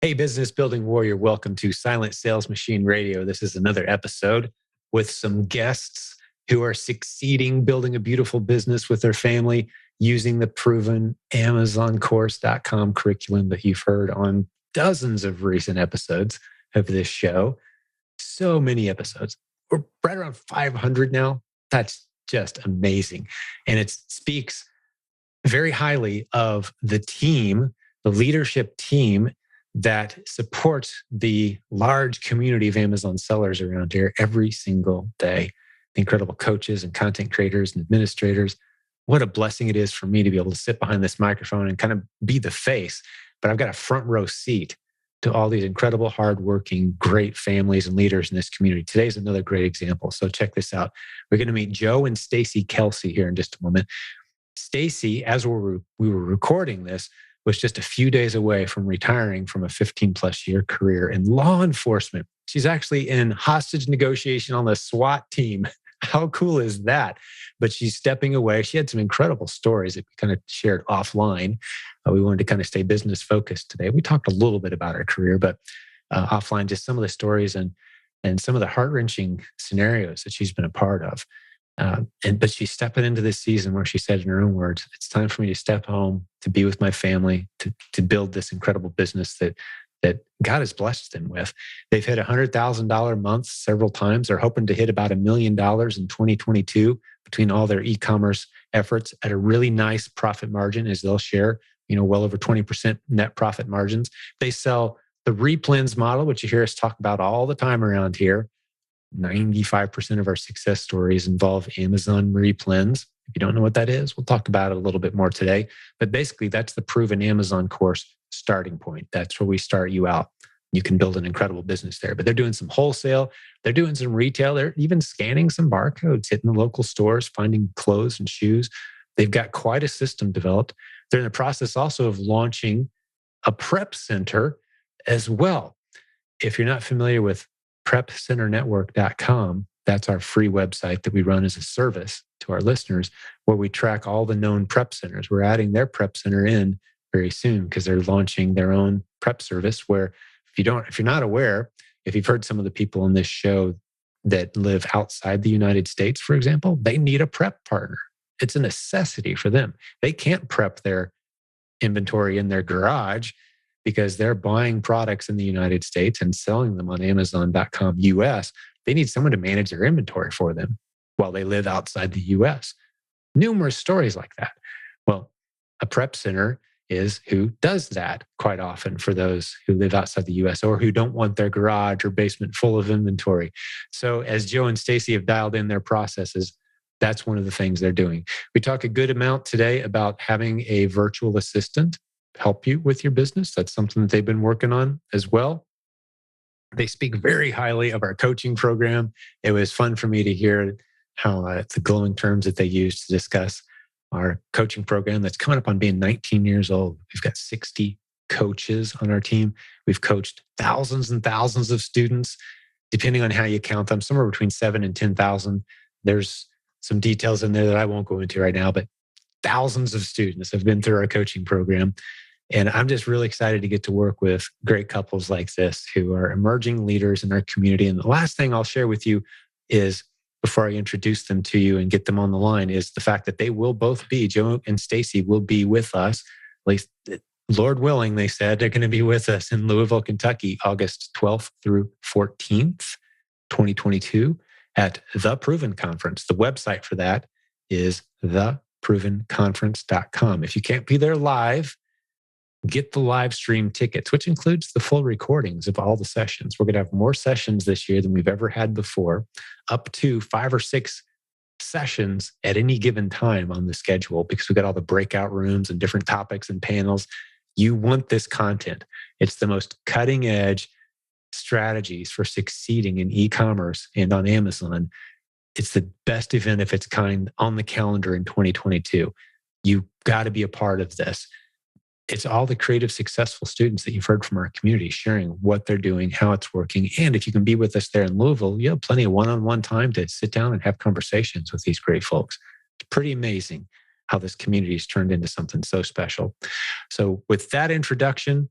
Hey, business building warrior, welcome to Silent Sales Machine Radio. This is another episode with some guests who are succeeding building a beautiful business with their family using the proven AmazonCourse.com curriculum that you've heard on dozens of recent episodes of this show. So many episodes. We're right around 500 now. That's just amazing. And it speaks very highly of the team, the leadership team that supports the large community of Amazon sellers around here every single day. The incredible coaches and content creators and administrators. What a blessing it is for me to be able to sit behind this microphone and kind of be the face. But I've got a front row seat to all these incredible, hardworking, great families and leaders in this community. Today's another great example. So check this out. We're going to meet Joe and Stacey Kelsey here in just a moment. Stacey, as we were recording this, was just a few days away from retiring from a 15 plus year career in law enforcement. She's actually in hostage negotiation on the SWAT team. How cool is that? But she's stepping away. She had some incredible stories that we kind of shared offline. We wanted to kind of stay business focused today. We talked a little bit about her career, but offline, just some of the stories and some of the heart-wrenching scenarios that she's been a part of. But she's stepping into this season where she said in her own words, it's time for me to step home, to be with my family, to build this incredible business that God has blessed them with. They've hit $100,000 months several times. They're hoping to hit about $1 million in 2022 between all their e-commerce efforts at a really nice profit margin, as they'll share, well over 20% net profit margins. They sell the replens model, which you hear us talk about all the time around here. 95% of our success stories involve Amazon replens. If you don't know what that is, we'll talk about it a little bit more today. But basically, that's the proven Amazon course starting point. That's where we start you out. You can build an incredible business there. But they're doing some wholesale. They're doing some retail. They're even scanning some barcodes, hitting the local stores, finding clothes and shoes. They've got quite a system developed. They're in the process also of launching a prep center as well. If you're not familiar with prepcenternetwork.com, that's our free website that we run as a service to our listeners, where we track all the known prep centers. We're adding their prep center in very soon because they're launching their own prep service where if you're not aware, if you've heard some of the people on this show that live outside the United States, for example, they need a prep partner. It's a necessity for them. They can't prep their inventory in their garage because they're buying products in the United States and selling them on Amazon.com US. They need someone to manage their inventory for them while they live outside the US. Numerous stories like that. Well, a prep center is who does that quite often for those who live outside the US or who don't want their garage or basement full of inventory. So as Joe and Stacey have dialed in their processes, that's one of the things they're doing. We talk a good amount today about having a virtual assistant help you with your business. That's something that they've been working on as well. They speak very highly of our coaching program. It was fun for me to hear how the glowing terms that they use to discuss our coaching program that's coming up on being 19 years old. We've got 60 coaches on our team. We've coached thousands and thousands of students, depending on how you count them, somewhere between 7,000 and 10,000. There's some details in there that I won't go into right now, but thousands of students have been through our coaching program. And I'm just really excited to get to work with great couples like this who are emerging leaders in our community. And the last thing I'll share with you is, before I introduce them to you and get them on the line, is the fact that they will both be, Joe and Stacey will be with us, at least Lord willing, they said they're going to be with us in Louisville, Kentucky, August 12th through 14th, 2022 at The Proven Conference. The website for that is theprovenconference.com. If you can't be there live, get the live stream tickets, which includes the full recordings of all the sessions. We're going to have more sessions this year than we've ever had before, up to 5 or 6 sessions at any given time on the schedule because we've got all the breakout rooms and different topics and panels. You want this content. It's the most cutting edge strategies for succeeding in e-commerce and on Amazon. It's the best event of its kind on the calendar in 2022. You've got to be a part of this. It's all the creative, successful students that you've heard from our community sharing what they're doing, how it's working. And if you can be with us there in Louisville, you have plenty of one-on-one time to sit down and have conversations with these great folks. It's pretty amazing how this community has turned into something so special. So with that introduction,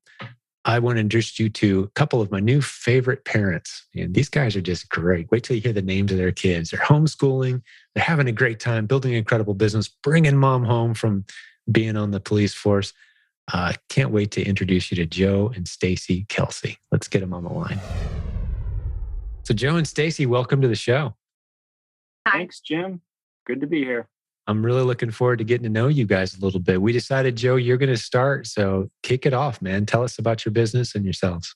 I want to introduce you to a couple of my new favorite parents. And these guys are just great. Wait till you hear the names of their kids. They're homeschooling. They're having a great time, building an incredible business, bringing mom home from being on the police force. Can't wait to introduce you to Joe and Stacey Kelsey. Let's get them on the line. So Joe and Stacey, welcome to the show. Hi. Thanks, Jim. Good to be here. I'm really looking forward to getting to know you guys a little bit. We decided, Joe, you're going to start. So kick it off, man. Tell us about your business and yourselves.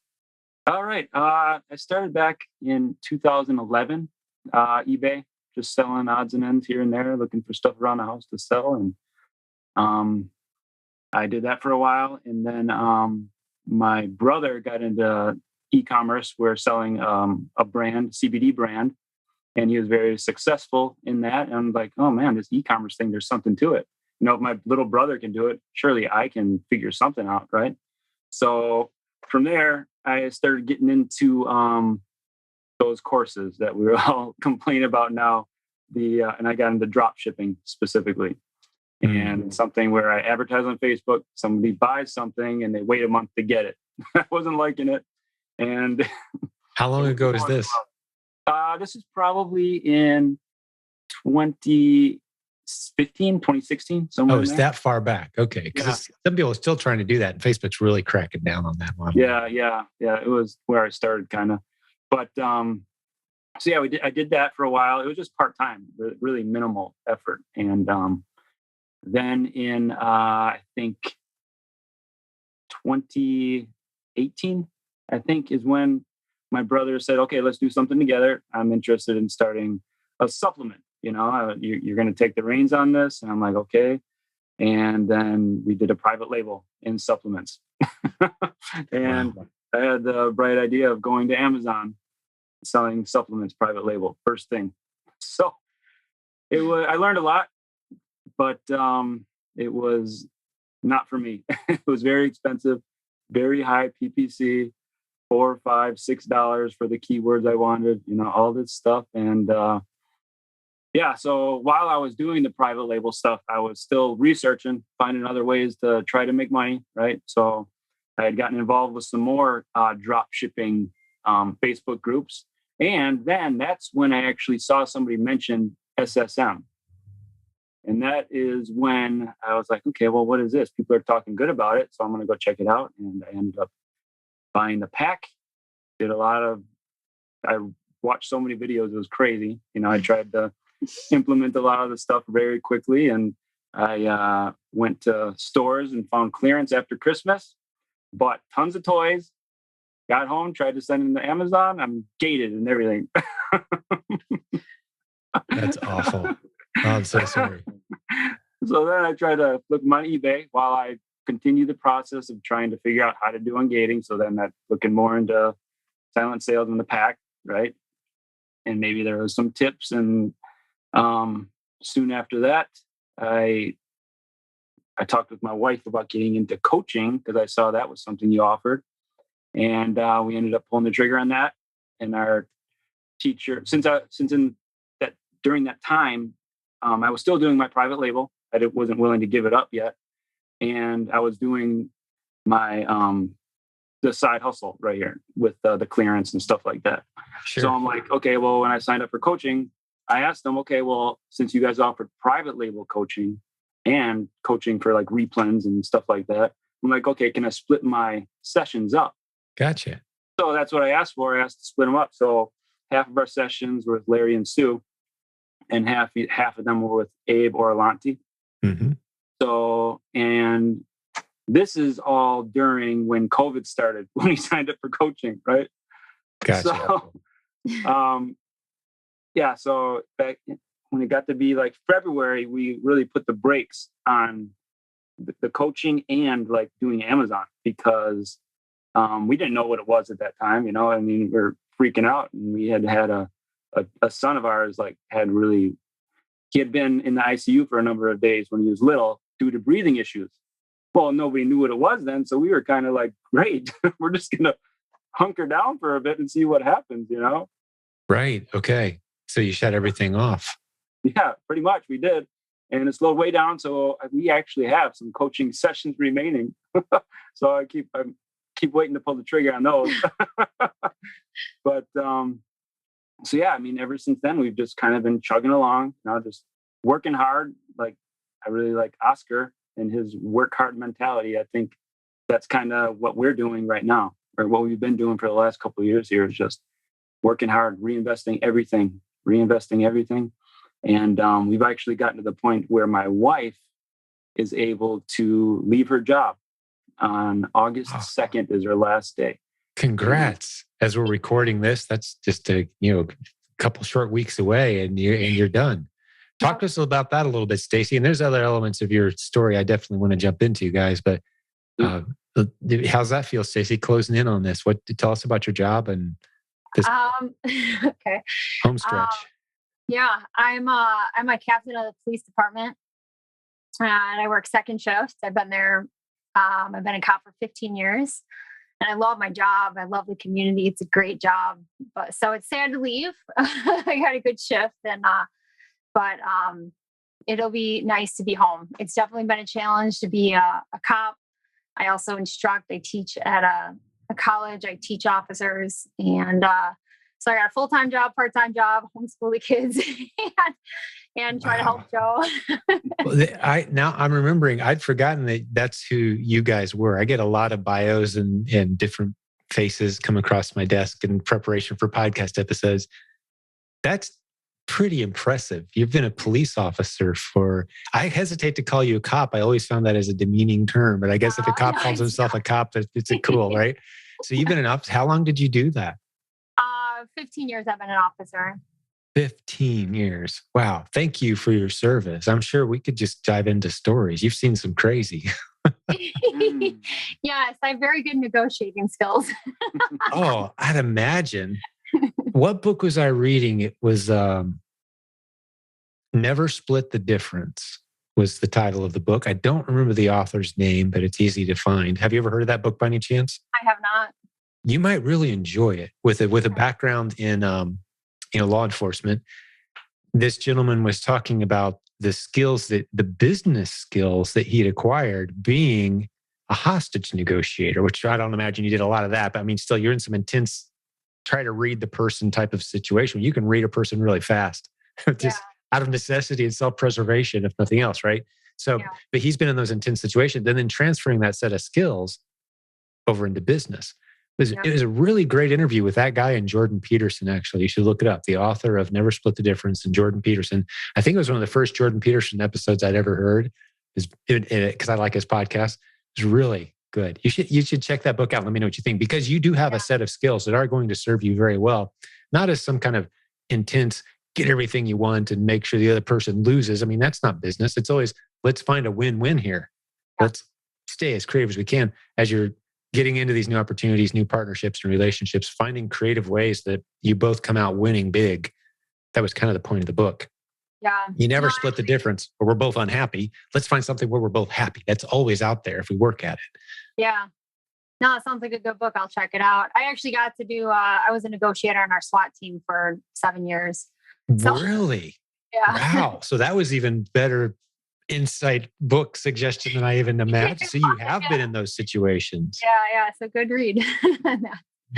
All right. I started back in 2011, eBay, just selling odds and ends here and there, looking for stuff around the house to sell. And I did that for a while. And then my brother got into e-commerce. We're selling a brand, CBD brand. And he was very successful in that. And I'm like, oh man, this e-commerce thing, there's something to it. You know, if my little brother can do it, surely I can figure something out, right? So from there, I started getting into those courses that we were all complaining about now. And I got into drop shipping specifically. And something where I advertise on Facebook, somebody buys something and they wait a month to get it. I wasn't liking it. And how long ago is this? This is probably in 2016, somewhere. Oh, it's that far back. Okay. Because some people are still trying to do that. And Facebook's really cracking down on that one. Yeah. It was where I started kind of. But so yeah, I did that for a while. It was just part-time, really minimal effort. And then in, I think, 2018, I think, is when my brother said, okay, let's do something together. I'm interested in starting a supplement. You know, you're going to take the reins on this. And I'm like, okay. And then we did a private label in supplements. And wow. I had the bright idea of going to Amazon, selling supplements private label, first thing. So I learned a lot, but it was not for me. It was very expensive, very high PPC. $4, $5, $6 for the keywords I wanted, you know, all this stuff. And so while I was doing the private label stuff, I was still researching, finding other ways to try to make money, right? So I had gotten involved with some more drop shipping Facebook groups. And then that's when I actually saw somebody mention SSM. And that is when I was like, okay, well, what is this? People are talking good about it. So I'm going to go check it out. And I ended up buying the pack. I watched so many videos, it was crazy. You know, I tried to implement a lot of the stuff very quickly. And I went to stores and found clearance after Christmas, bought tons of toys, got home, tried to send them to Amazon. I'm gated and everything. That's awful. Oh, I'm so sorry. So then I tried to look them on eBay while I continue the process of trying to figure out how to do ungating. So then that's looking more into silent sales in the pack, right? And maybe there was some tips. And soon after that, I talked with my wife about getting into coaching because I saw that was something you offered. And we ended up pulling the trigger on that. And our teacher, during that time, I was still doing my private label. I wasn't willing to give it up yet. And I was doing my the side hustle right here with the clearance and stuff like that. Sure. So I'm like, okay, well, when I signed up for coaching, I asked them, okay, well, since you guys offered private label coaching and coaching for like replens and stuff like that, I'm like, okay, can I split my sessions up? Gotcha. So that's what I asked for. I asked to split them up. So half of our sessions were with Larry and Sue, and half of them were with Abe or Alanti. Mm-hmm. So, and this is all during when COVID started, when we signed up for coaching, right? Gotcha. So, so back when it got to be like February, we really put the brakes on the coaching and like doing Amazon because we didn't know what it was at that time. You know, I mean, we were freaking out, and we had a son of ours he had been in the ICU for a number of days when he was little due to breathing issues. Well, nobody knew what it was then. So we were kind of like, great, we're just going to hunker down for a bit and see what happens, you know? Right. Okay. So you shut everything off. Yeah, pretty much we did. And it slowed way down. So we actually have some coaching sessions remaining. So keep waiting to pull the trigger on those. But so yeah, I mean, ever since then, we've just kind of been chugging along, just working hard. Like, I really like Oscar and his work hard mentality. I think that's kind of what we're doing right now, or what we've been doing for the last couple of years here, is just working hard, reinvesting everything. And we've actually gotten to the point where my wife is able to leave her job on August 2nd is her last day. Congrats. As we're recording this, that's just a couple short weeks away and you're done. Talk to us about that a little bit, Stacey. And there's other elements of your story I definitely want to jump into, guys. But how's that feel, Stacey, closing in on this? Tell us about your job and this okay. home stretch. Yeah, I'm a captain of the police department, and I work second shift. I've been there. I've been a cop for 15 years, and I love my job. I love the community. It's a great job, but so it's sad to leave. I got a good shift, but it'll be nice to be home. It's definitely been a challenge to be a cop. I also instruct. I teach at a college. I teach officers, and so I got a full-time job, part-time job, homeschool the kids, and try to help Joe. Well, now I'm remembering, I'd forgotten that's who you guys were. I get a lot of bios and different faces come across my desk in preparation for podcast episodes. That's pretty impressive. You've been a police officer I hesitate to call you a cop. I always found that as a demeaning term, but I guess if a cop calls himself a cop, it's a cool, right? So you've been an officer. How long did you do that? 15 years I've been an officer. 15 years. Wow. Thank you for your service. I'm sure we could just dive into stories. You've seen some crazy. Yes, I have very good negotiating skills. Oh, I'd imagine. What book was I reading? It was Never Split the Difference was the title of the book. I don't remember the author's name, but it's easy to find. Have you ever heard of that book by any chance? I have not. You might really enjoy it with a background in law enforcement. This gentleman was talking about the business skills that he'd acquired being a hostage negotiator, which I don't imagine you did a lot of that, but I mean, still you're in some intense, try to read the person type of situation. You can read a person really fast, just out of necessity and self-preservation, if nothing else, right? So, but he's been in those intense situations and then transferring that set of skills over into business. It was a really great interview with that guy and Jordan Peterson, actually. You should look it up. The author of Never Split the Difference and Jordan Peterson. I think it was one of the first Jordan Peterson episodes I'd ever heard because I like his podcast. It's really good. You should check that book out. Let me know what you think, because you do have a set of skills that are going to serve you very well, not as some kind of intense, get everything you want and make sure the other person loses. I mean, that's not business. It's always, let's find a win-win here. Let's stay as creative as we can as you're getting into these new opportunities, new partnerships and relationships, finding creative ways that you both come out winning big. That was kind of the point of the book. Yeah. You never split the difference, but we're both unhappy. Let's find something where we're both happy. That's always out there if we work at it. Yeah. No, it sounds like a good book. I'll check it out. I actually got to do, I was a negotiator on our SWAT team for 7 years. So, really? Yeah. Wow. So that was even better insight book suggestion than I even imagined. So you have been in those situations. Yeah. So good read.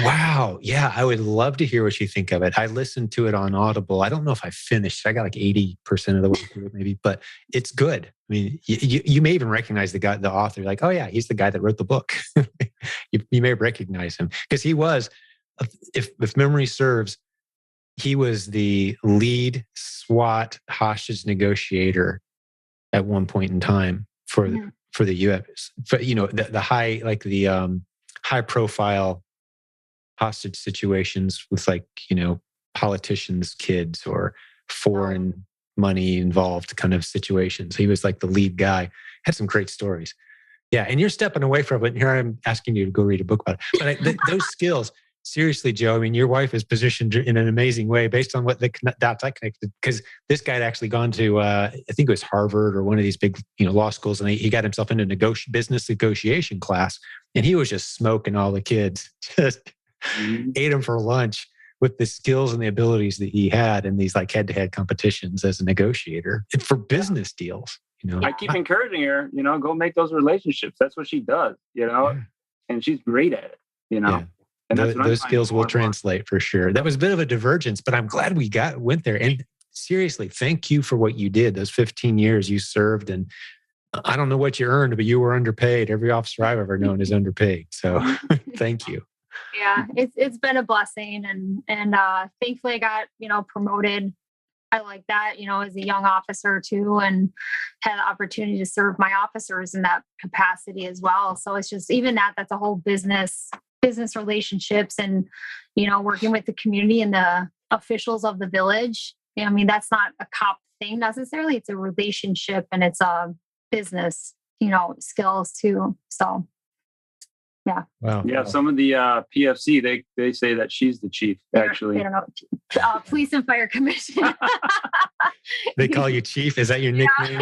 Wow. Yeah. I would love to hear what you think of it. I listened to it on Audible. I don't know if I finished. I got like 80% of the way through it maybe, but it's good. I mean, you may even recognize the guy, the author, like, oh yeah, he's the guy that wrote the book. you may recognize him because he was, if memory serves, he was the lead SWAT hostage negotiator at one point in time for the U.S. For, the high, like the high profile hostage situations with politicians' kids or foreign money involved kind of situations. He was like the lead guy. Had some great stories. Yeah, and you're stepping away from it. And here I'm asking you to go read a book about it. But those skills. Seriously, Joe, I mean, your wife is positioned in an amazing way based on what the dots I connected. Because this guy had actually gone to, I think it was Harvard or one of these big, law schools, and he got himself into business negotiation class, and he was just smoking all the kids, just ate them for lunch with the skills and the abilities that he had in these like head-to-head competitions as a negotiator for business deals. I keep encouraging her, go make those relationships. That's what she does, and she's great at it, you know. Yeah. And that's what Those I'm skills finding will more and more. translate for sure. That was a bit of a divergence, but I'm glad we went there. And seriously, thank you for what you did. Those 15 years you served, and I don't know what you earned, but you were underpaid. Every officer I've ever known is underpaid. So thank you. Yeah, it's been a blessing, and thankfully I got, you know, promoted. I like that, you know, as a young officer too, and had the opportunity to serve my officers in that capacity as well. So it's just even that's a whole business relationships, and, you know, working with the community and the officials of the village. I mean, that's not a cop thing necessarily. It's a relationship, and it's a business, you know, skills too. So yeah. Wow. Yeah, some of the PFC, they say that she's the chief, actually. They don't know. Police and Fire Commission. They call you chief? Is that your nickname?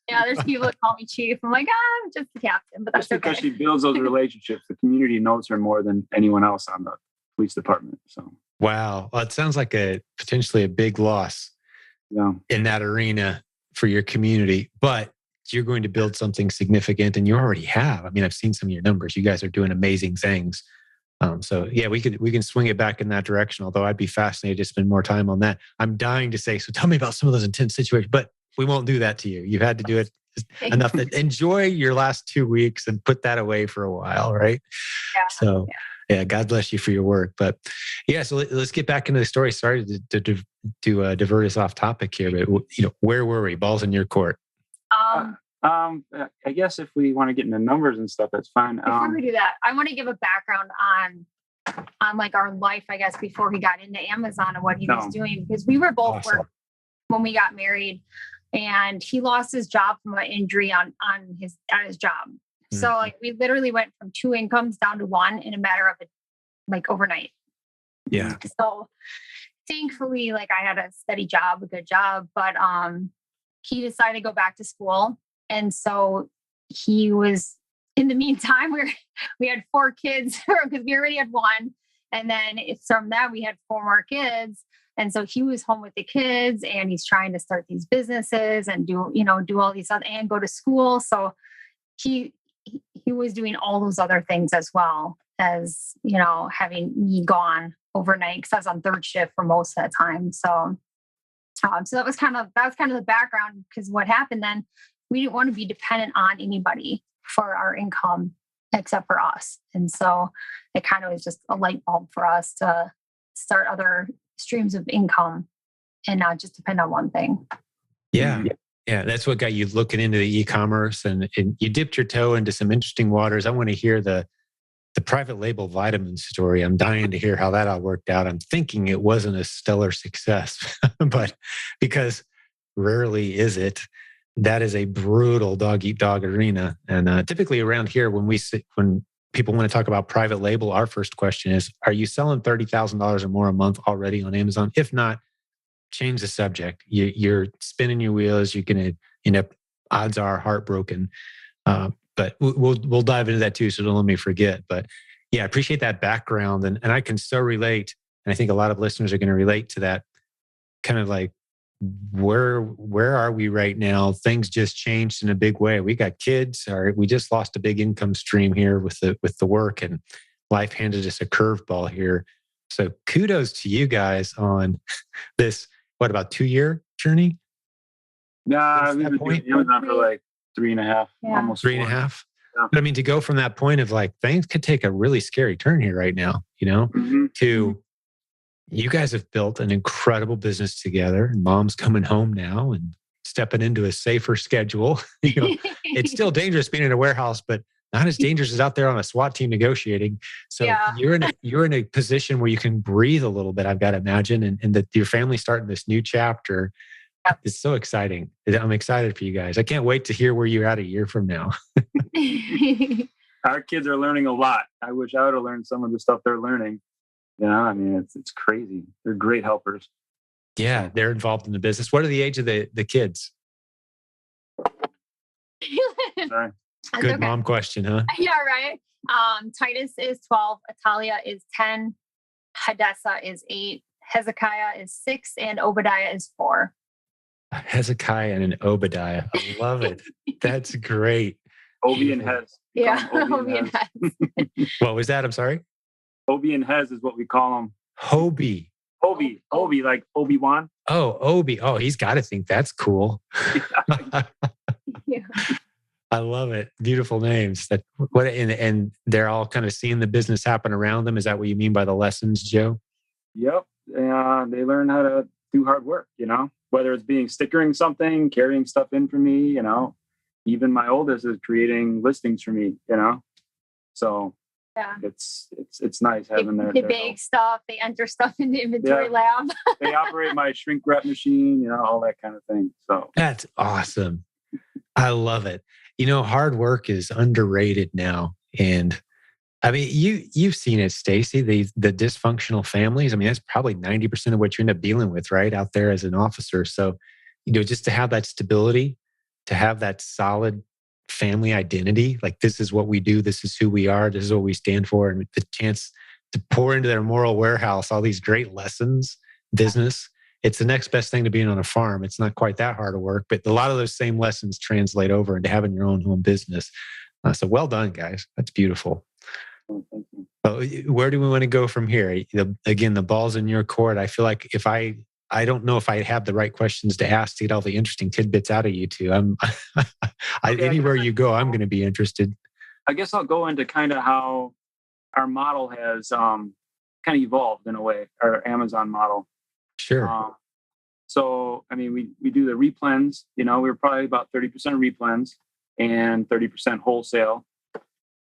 Yeah, there's people that call me chief. I'm like, I'm just the captain, but that's Just because okay. she builds those relationships. The community knows her more than anyone else on the police department. So Wow. Well, it sounds like potentially a big loss yeah. in that arena for your community, but you're going to build something significant, and you already have. I mean, I've seen some of your numbers. You guys are doing amazing things. So yeah, we can swing it back in that direction. Although I'd be fascinated to spend more time on that. I'm dying to say. So tell me about some of those intense situations. But we won't do that to you. You've had to do it enough. Enjoy your last 2 weeks and put that away for a while, right? Yeah. So yeah, God bless you for your work. But yeah, so let's get back into the story. Sorry to divert us off topic here, but you know, where were we? Ball's in your court. I guess if we want to get into numbers and stuff, that's fine. Before we do that, I want to give a background on like our life, I guess, before he got into Amazon and what he was doing, because we were both Awesome. working when we got married, and he lost his job from an injury at his job. Mm-hmm. So like we literally went from 2 incomes down to 1 in a matter of like overnight. Yeah. So thankfully, like I had a steady job, a good job, but he decided to go back to school. And so he was, in the meantime, we had 4 kids because we already had 1. And then from that, we had 4 more kids. And so he was home with the kids, and he's trying to start these businesses and do all these other, and go to school. So he was doing all those other things as well as, you know, having me gone overnight, because I was on 3rd shift for most of the time. So that was kind of the background, because what happened then, we didn't want to be dependent on anybody for our income except for us. And so it kind of was just a light bulb for us to start other streams of income and not just depend on one thing. Yeah. Yeah. That's what got you looking into the e-commerce, and you dipped your toe into some interesting waters. I want to hear the private label vitamin story. I'm dying to hear how that all worked out. I'm thinking it wasn't a stellar success, but because rarely is it. That is a brutal dog eat dog arena. And typically around here, when people want to talk about private label, our first question is, are you selling $30,000 or more a month already on Amazon? If not, change the subject. You're spinning your wheels. You're going to end up, odds are, heartbroken. But we'll dive into that too, so don't let me forget. But yeah, I appreciate that background. And I can so relate. And I think a lot of listeners are going to relate to that kind of like, where are we right now? Things just changed in a big way. We got kids, or we just lost a big income stream here with the work, and life handed us a curveball here. So kudos to you guys on this, what, about 2-year journey? Nah, we've been doing Amazon for like 3.5, almost 3.5. Yeah. But I mean, to go from that point of like, things could take a really scary turn here right now, you know, to you guys have built an incredible business together, and mom's coming home now and stepping into a safer schedule. You know, it's still dangerous being in a warehouse, but not as dangerous as out there on a SWAT team negotiating. So you're in a position where you can breathe a little bit, I've got to imagine, and that your family's starting this new chapter. It's so exciting. I'm excited for you guys. I can't wait to hear where you're at a year from now. Our kids are learning a lot. I wish I would have learned some of the stuff they're learning. You know, I mean, it's crazy. They're great helpers. Yeah, they're involved in the business. What are the age of the kids? Sorry. Good mom question, huh? Yeah, right. Titus is 12. Atalia is 10. Hadassah is 8. Hezekiah is 6. And Obadiah is 4. Hezekiah and an Obadiah. I love it. That's great. Obi and Hez. Yeah. Call 'em Obie and Hez. What was that? I'm sorry. Obie and Hez is what we call them. Hobie. Obi, like Obi-Wan. Oh, Obi. Oh, he's got to think that's cool. Yeah. I love it. Beautiful names. That what and they're all kind of seeing the business happen around them. Is that what you mean by the lessons, Joe? Yep. They learn how to do hard work, whether it's being stickering something, carrying stuff in for me, even my oldest is creating listings for me, so Yeah. it's nice having They bake stuff, they enter stuff in the InventoryLab. They operate my shrink wrap machine, all that kind of thing. So That's awesome. I love it. Hard work is underrated now. And I mean, you've seen it, Stacey, the dysfunctional families. I mean, that's probably 90% of what you end up dealing with, right, out there as an officer. So, just to have that stability, to have that solid family identity, like this is what we do, this is who we are, this is what we stand for, and the chance to pour into their moral warehouse all these great lessons, business. It's the next best thing to being on a farm. It's not quite that hard of work, but a lot of those same lessons translate over into having your own home business. So well done, guys. That's beautiful. Where do we want to go from here? Again, the ball's in your court. I feel like I don't know if I have the right questions to ask to get all the interesting tidbits out of you two. Anywhere you go, I'm going to be interested. I guess I'll go into kind of how our model has kind of evolved in a way, our Amazon model. Sure. So, I mean, we do the replens, we were probably about 30% replens and 30% wholesale.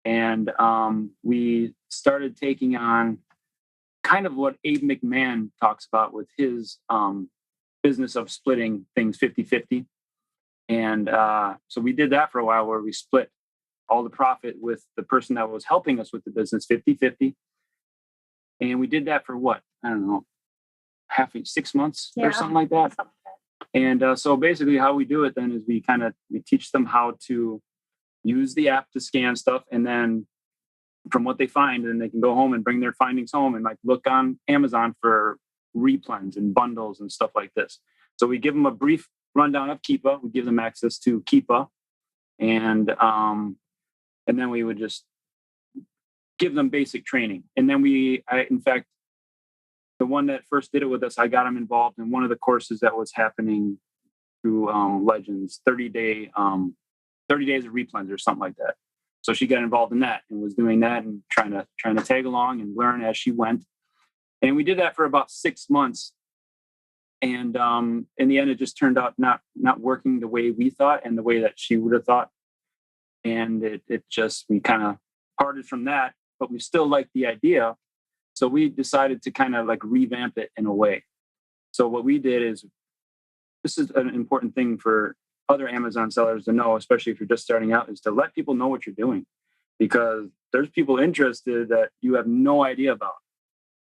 And we started taking on kind of what Abe McMahon talks about with his business of splitting things 50-50. And so we did that for a while where we split all the profit with the person that was helping us with the business 50-50. And we did that for what? I don't know, 6 months or something like that. And so basically how we do it then is we teach them how to use the app to scan stuff, and then from what they find, and they can go home and bring their findings home and like look on Amazon for replens and bundles and stuff like this. So we give them a brief rundown of Keepa. We give them access to Keepa, and then we would just give them basic training. And then in fact, the one that first did it with us, I got him involved in one of the courses that was happening through Legends, 30 days of replens or something like that. So she got involved in that and was doing that and trying to tag along and learn as she went. And we did that for about 6 months. And in the end, it just turned out not working the way we thought and the way that she would have thought. And we kind of parted from that, but we still liked the idea. So we decided to kind of like revamp it in a way. So what we did is, this is an important thing for other Amazon sellers to know, especially if you're just starting out, is to let people know what you're doing, because there's people interested that you have no idea about.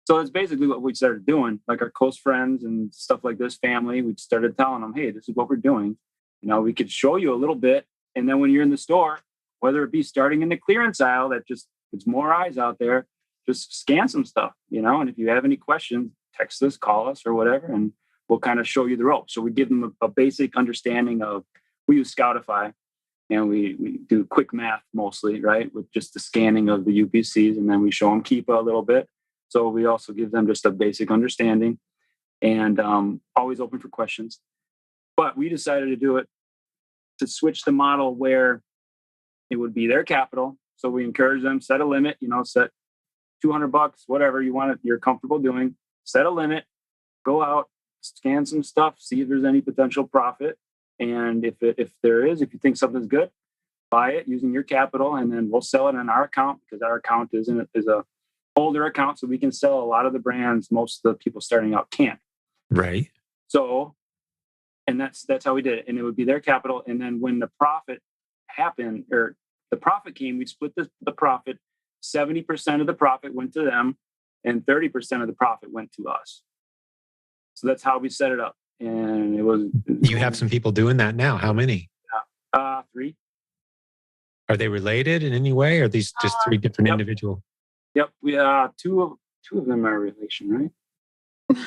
So it's basically what we started doing, like our close friends and stuff like this, family. We started telling them, hey, this is what we're doing. We could show you a little bit. And then when you're in the store, whether it be starting in the clearance aisle, that just it's more eyes out there, just scan some stuff, and if you have any questions, text us, call us or whatever, and we'll kind of show you the ropes. So we give them a basic understanding of, we use Scoutify, and we do quick math mostly, right? With just the scanning of the UPCs, and then we show them Keepa a little bit. So we also give them just a basic understanding, and always open for questions. But we decided to do it, to switch the model where it would be their capital. So we encourage them, set a limit, set $200, whatever you want, you're comfortable doing, set a limit, go out, scan some stuff, see if there's any potential profit. And if there is, if you think something's good, buy it using your capital, and then we'll sell it on our account, because our account is a older account. So we can sell a lot of the brands most of the people starting out can't. Right. So, and that's how we did it. And it would be their capital. And then when the profit happened, or the profit came, we split the profit. 70% of the profit went to them, and 30% of the profit went to us. So that's how we set it up. And it was. You have some people doing that now. How many? 3. Are they related in any way? Or are these just 3 different individuals? Yep. We two of them are relation, right?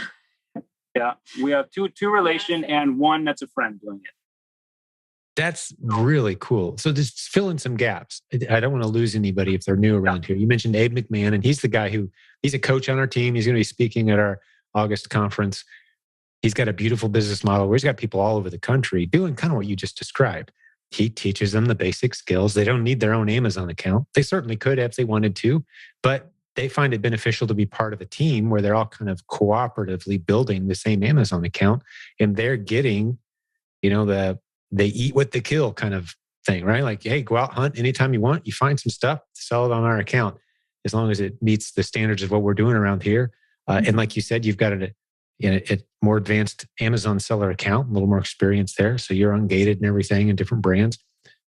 Yeah. We have two relation and one that's a friend doing it. That's really cool. So just fill in some gaps. I don't want to lose anybody if they're new around here. You mentioned Abe McMahon, and he's the guy he's a coach on our team. He's going to be speaking at our August conference. He's got a beautiful business model where he's got people all over the country doing kind of what you just described. He teaches them the basic skills. They don't need their own Amazon account. They certainly could if they wanted to, but they find it beneficial to be part of a team where they're all kind of cooperatively building the same Amazon account, and they're getting, they eat what they kill kind of thing, right? Like, hey, go out, hunt anytime you want. You find some stuff, sell it on our account, as long as it meets the standards of what we're doing around here. And like you said, you've got a more advanced Amazon seller account, a little more experience there. So you're ungated and everything in different brands.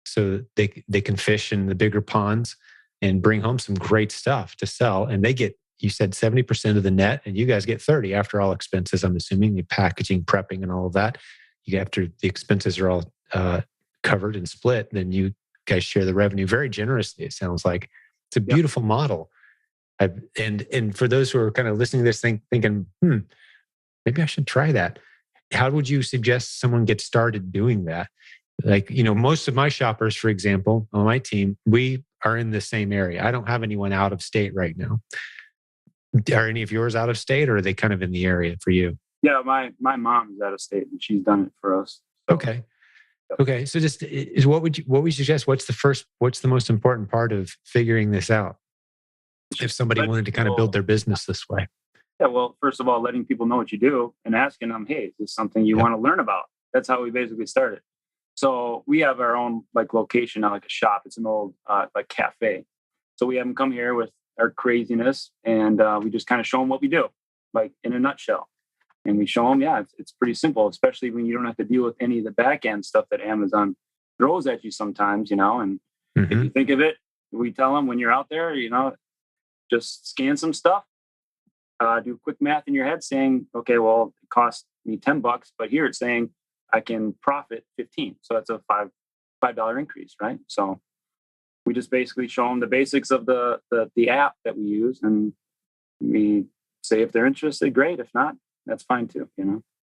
So they can fish in the bigger ponds and bring home some great stuff to sell. And they get, you said 70% of the net, and you guys get 30 after all expenses, I'm assuming, the packaging, prepping, and all of that. After the expenses are all covered and split, then you guys share the revenue very generously, it sounds like. It's a beautiful model. And for those who are kind of listening to this thing, thinking, maybe I should try that. How would you suggest someone get started doing that? Like, most of my shoppers, for example, on my team, we are in the same area. I don't have anyone out of state right now. Are any of yours out of state, or are they kind of in the area for you? Yeah, my mom's out of state and she's done it for us. So. Okay. So just what would you suggest? What's the most important part of figuring this out? If somebody wanted to kind of build their business this way. Yeah, well, first of all, letting people know what you do and asking them, hey, is this something you want to learn about? That's how we basically started. So we have our own location, not like a shop. It's an old cafe. So we have them come here with our craziness, and we just kind of show them what we do, like in a nutshell. And we show them, it's pretty simple, especially when you don't have to deal with any of the back end stuff that Amazon throws at you sometimes, and if you think of it, we tell them when you're out there, just scan some stuff, do quick math in your head saying, okay, well, it cost me $10, but here it's saying I can profit 15. So that's a $5 increase, right? So we just basically show them the basics of the app that we use, and we say if they're interested, great. If not, that's fine too,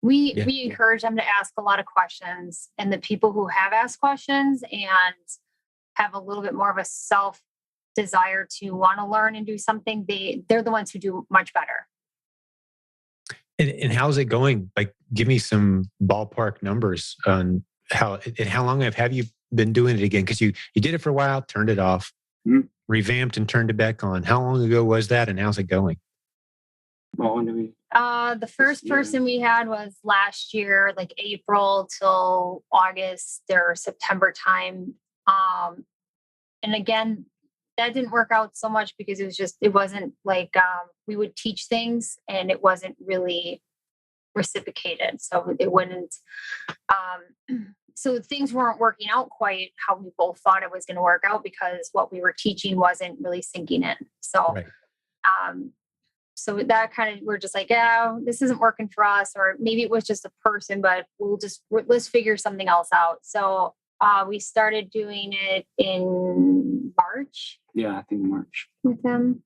We encourage them to ask a lot of questions, and the people who have asked questions and have a little bit more of a self desire to want to learn and do something, they're the ones who do much better. And how's it going? Like, give me some ballpark numbers on how long have you been doing it again? Because you did it for a while, turned it off, revamped and turned it back on. How long ago was that, and how's it going? Well, when do we? The first person we had was last year, like April till August or September time. And again, that didn't work out so much because it wasn't like we would teach things and it wasn't really reciprocated. So it wouldn't. So things weren't working out quite how we both thought it was going to work out because what we were teaching wasn't really sinking in. So, so that kind of, we're just like, this isn't working for us, or maybe it was just a person, but let's figure something else out. So we started doing it in March. Yeah, I think March with them.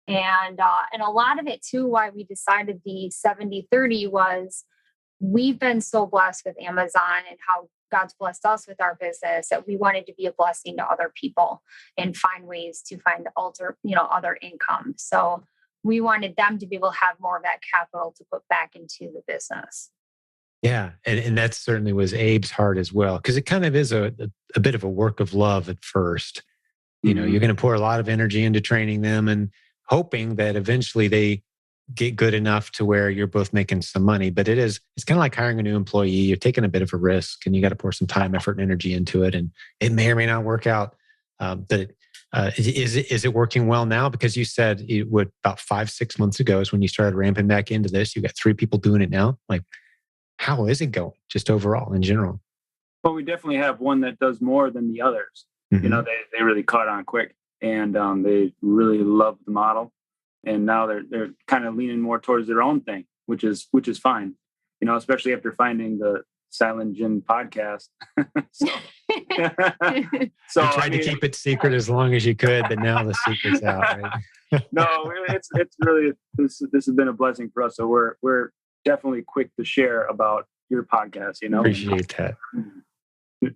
And a lot of it too, why we decided the 70-30 was we've been so blessed with Amazon and how God's blessed us with our business that we wanted to be a blessing to other people and find ways to find other income. So we wanted them to be able to have more of that capital to put back into the business. Yeah. And that certainly was Abe's heart as well, because it kind of is a bit of a work of love at first. You're going to pour a lot of energy into training them and hoping that eventually they get good enough to where you're both making some money. But it's kind of like hiring a new employee. You're taking a bit of a risk and you got to pour some time, effort, and energy into it. And it may or may not work out. Is it working well now? Because you said about 5-6 months ago is when you started ramping back into this. You got 3 people doing it now. Like, how is it going just overall in general? Well, we definitely have one that does more than the others. They really caught on quick, and they really love the model. And now they're kind of leaning more towards their own thing, which is fine. Especially after finding the Silent Gin podcast. So you tried to keep it secret as long as you could, but now the secret's out, right? No, it's really this has been a blessing for us. So we're definitely quick to share about your podcast. Appreciate that.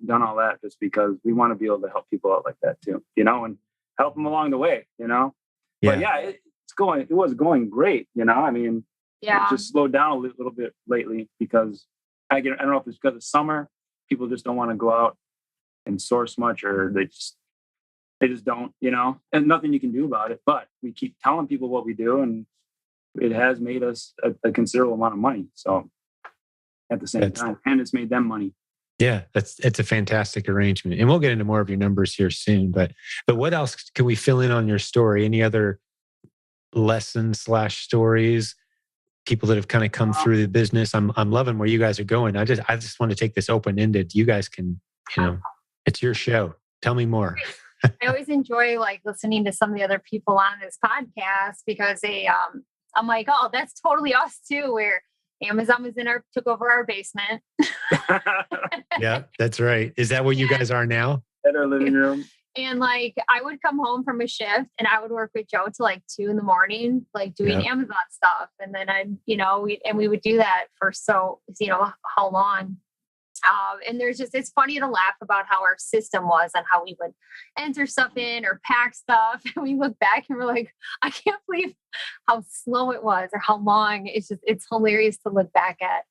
done all that just because we want to be able to help people out like that too, and help them along the way, But yeah, it was going great, I mean, Yeah. it just slowed down a little bit lately because I don't know if it's because of summer, people just don't want to go out and source much, or they just don't, and nothing you can do about it. But we keep telling people what we do, and it has made us a considerable amount of money. So at the same time, and it's made them money. Yeah, it's a fantastic arrangement. And we'll get into more of your numbers here soon. But what else can we fill in on your story? Any other lessons/stories? People that have kind of come through the business. I'm loving where you guys are going. I just want to take this open-ended. You guys can, it's your show. Tell me more. I always enjoy listening to some of the other people on this podcast because I'm like, oh, that's totally us too, where Amazon took over our basement. Yeah, that's right. Is that where you guys are now? At our living room. And I would come home from a shift and I would work with Joe till 2 a.m, doing Amazon stuff. And then we would do that for how long. And it's funny to laugh about how our system was and how we would enter stuff in or pack stuff. And we look back and we're like, I can't believe how slow it was or how long. It's hilarious to look back at.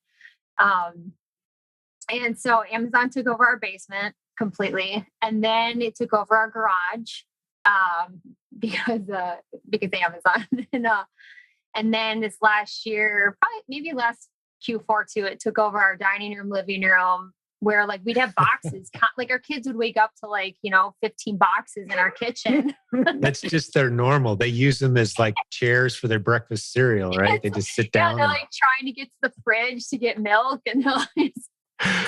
And so Amazon took over our basement completely. And then it took over our garage, because Amazon. And then this last year, probably maybe last Q4 too, it took over our dining room, living room, where we'd have boxes. Our kids would wake up to 15 boxes in our kitchen. That's just their normal. They use them as chairs for their breakfast cereal, right? They just sit down. Yeah, they're trying to get to the fridge to get milk, and they're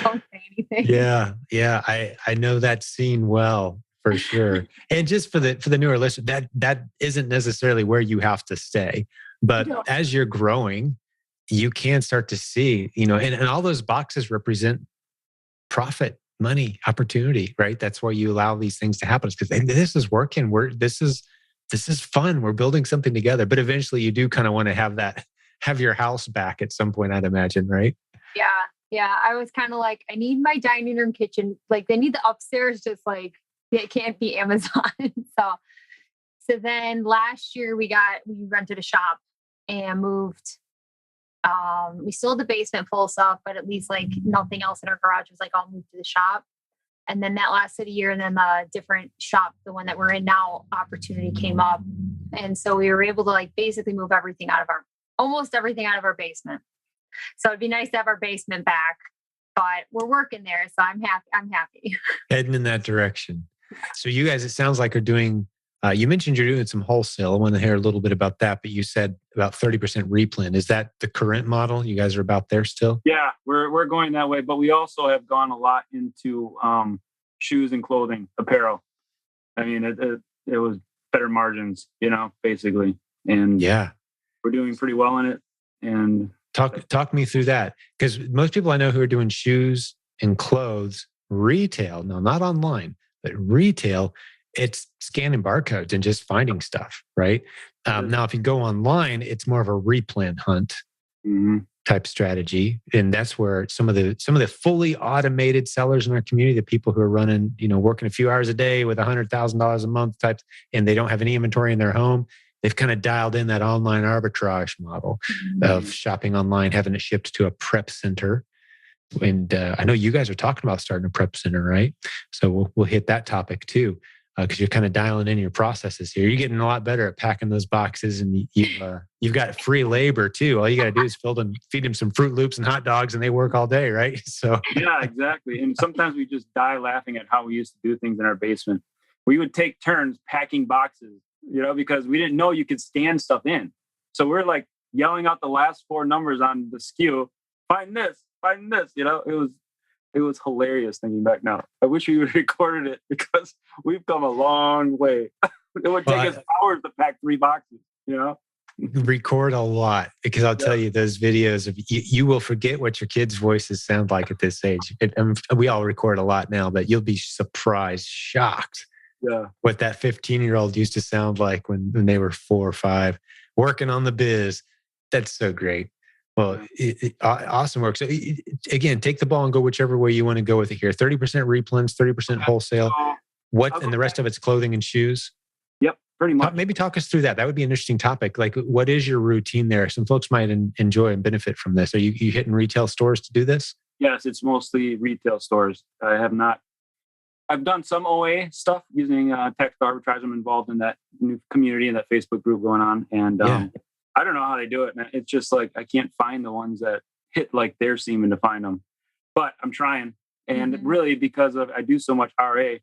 don't say anything. Yeah. I know that scene well, for sure. And just for the newer listener, that isn't necessarily where you have to stay. But as you're growing, you can start to see, and all those boxes represent profit, money, opportunity, right? That's why you allow these things to happen, because this is working. This is fun. We're building something together. But eventually you do kind of want to have your house back at some point, I'd imagine, right? Yeah. I was kind of I need my dining room kitchen. They need the upstairs, just it can't be Amazon. So then last year we rented a shop and moved. We still had the basement full of stuff, but at least nothing else in our garage was all moved to the shop. And then that lasted a year. And then the different shop, the one that we're in now, opportunity came up. And so we were able to basically move almost everything out of our basement. So it'd be nice to have our basement back, but we're working there. So I'm happy. Heading in that direction. So you guys, it sounds like are doing, you mentioned you're doing some wholesale. I want to hear a little bit about that, but you said about 30% replan. Is that the current model? You guys are about there still? Yeah, we're going that way, but we also have gone a lot into shoes and clothing, apparel. I mean, it was better margins, basically. And we're doing pretty well in it. And talk me through that, because most people I know who are doing shoes and clothes retail, no, not online, but retail, it's scanning barcodes and just finding stuff, right? Now, if you go online, it's more of a replan hunt type strategy, and that's where some of the fully automated sellers in our community, the people who are running, working a few hours a day with $100,000 a month types, and they don't have any inventory in their home. They've kind of dialed in that online arbitrage model of shopping online, having it shipped to a prep center. And I know you guys are talking about starting a prep center, right? So we'll hit that topic too, because you're kind of dialing in your processes here. You're getting a lot better at packing those boxes, and you've got free labor too. All you got to do is feed them some Fruit Loops and hot dogs, and they work all day, right? So yeah, exactly. And sometimes we just die laughing at how we used to do things in our basement. We would take turns packing boxes, because we didn't know you could scan stuff in. So we're yelling out the last 4 numbers on the SKU. Find this. It was hilarious thinking back now. I wish we would have recorded it, because we've come a long way. It would take us hours to pack 3 boxes, Record a lot, because I'll tell you, those videos of you will forget what your kids' voices sound like at this age. We all record a lot now, but you'll be surprised, shocked. Yeah, what that 15-year-old used to sound like when they were 4 or 5, working on the biz. That's so great. Well, awesome work. So again, take the ball and go whichever way you want to go with it here. 30% replens, 30% wholesale. And the rest of it's clothing and shoes? Yep, pretty much. Maybe talk us through that. That would be an interesting topic. Like, what is your routine there? Some folks might enjoy and benefit from this. Are you hitting retail stores to do this? Yes, it's mostly retail stores. I've done some OA stuff using tactical arbitrage. I'm involved in that new community and that Facebook group going on. And I don't know how they do it, man. It's just like, I can't find the ones that hit like they're seeming to find them, but I'm trying. And really, because I do so much RA,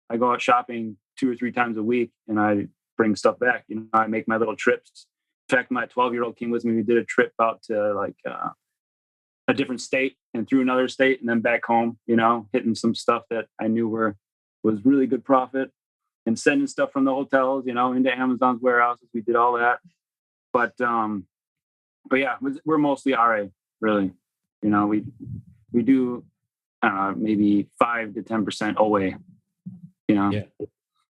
I go out shopping 2 or 3 times a week and I bring stuff back. I make my little trips. In fact, my 12-year-old came with me. We did a trip out to like a different state and through another state and then back home, hitting some stuff that I knew was really good profit and sending stuff from the hotels, into Amazon's warehouses. We did all that. But yeah, we're mostly RA, really. We do maybe 5 to 10% OA,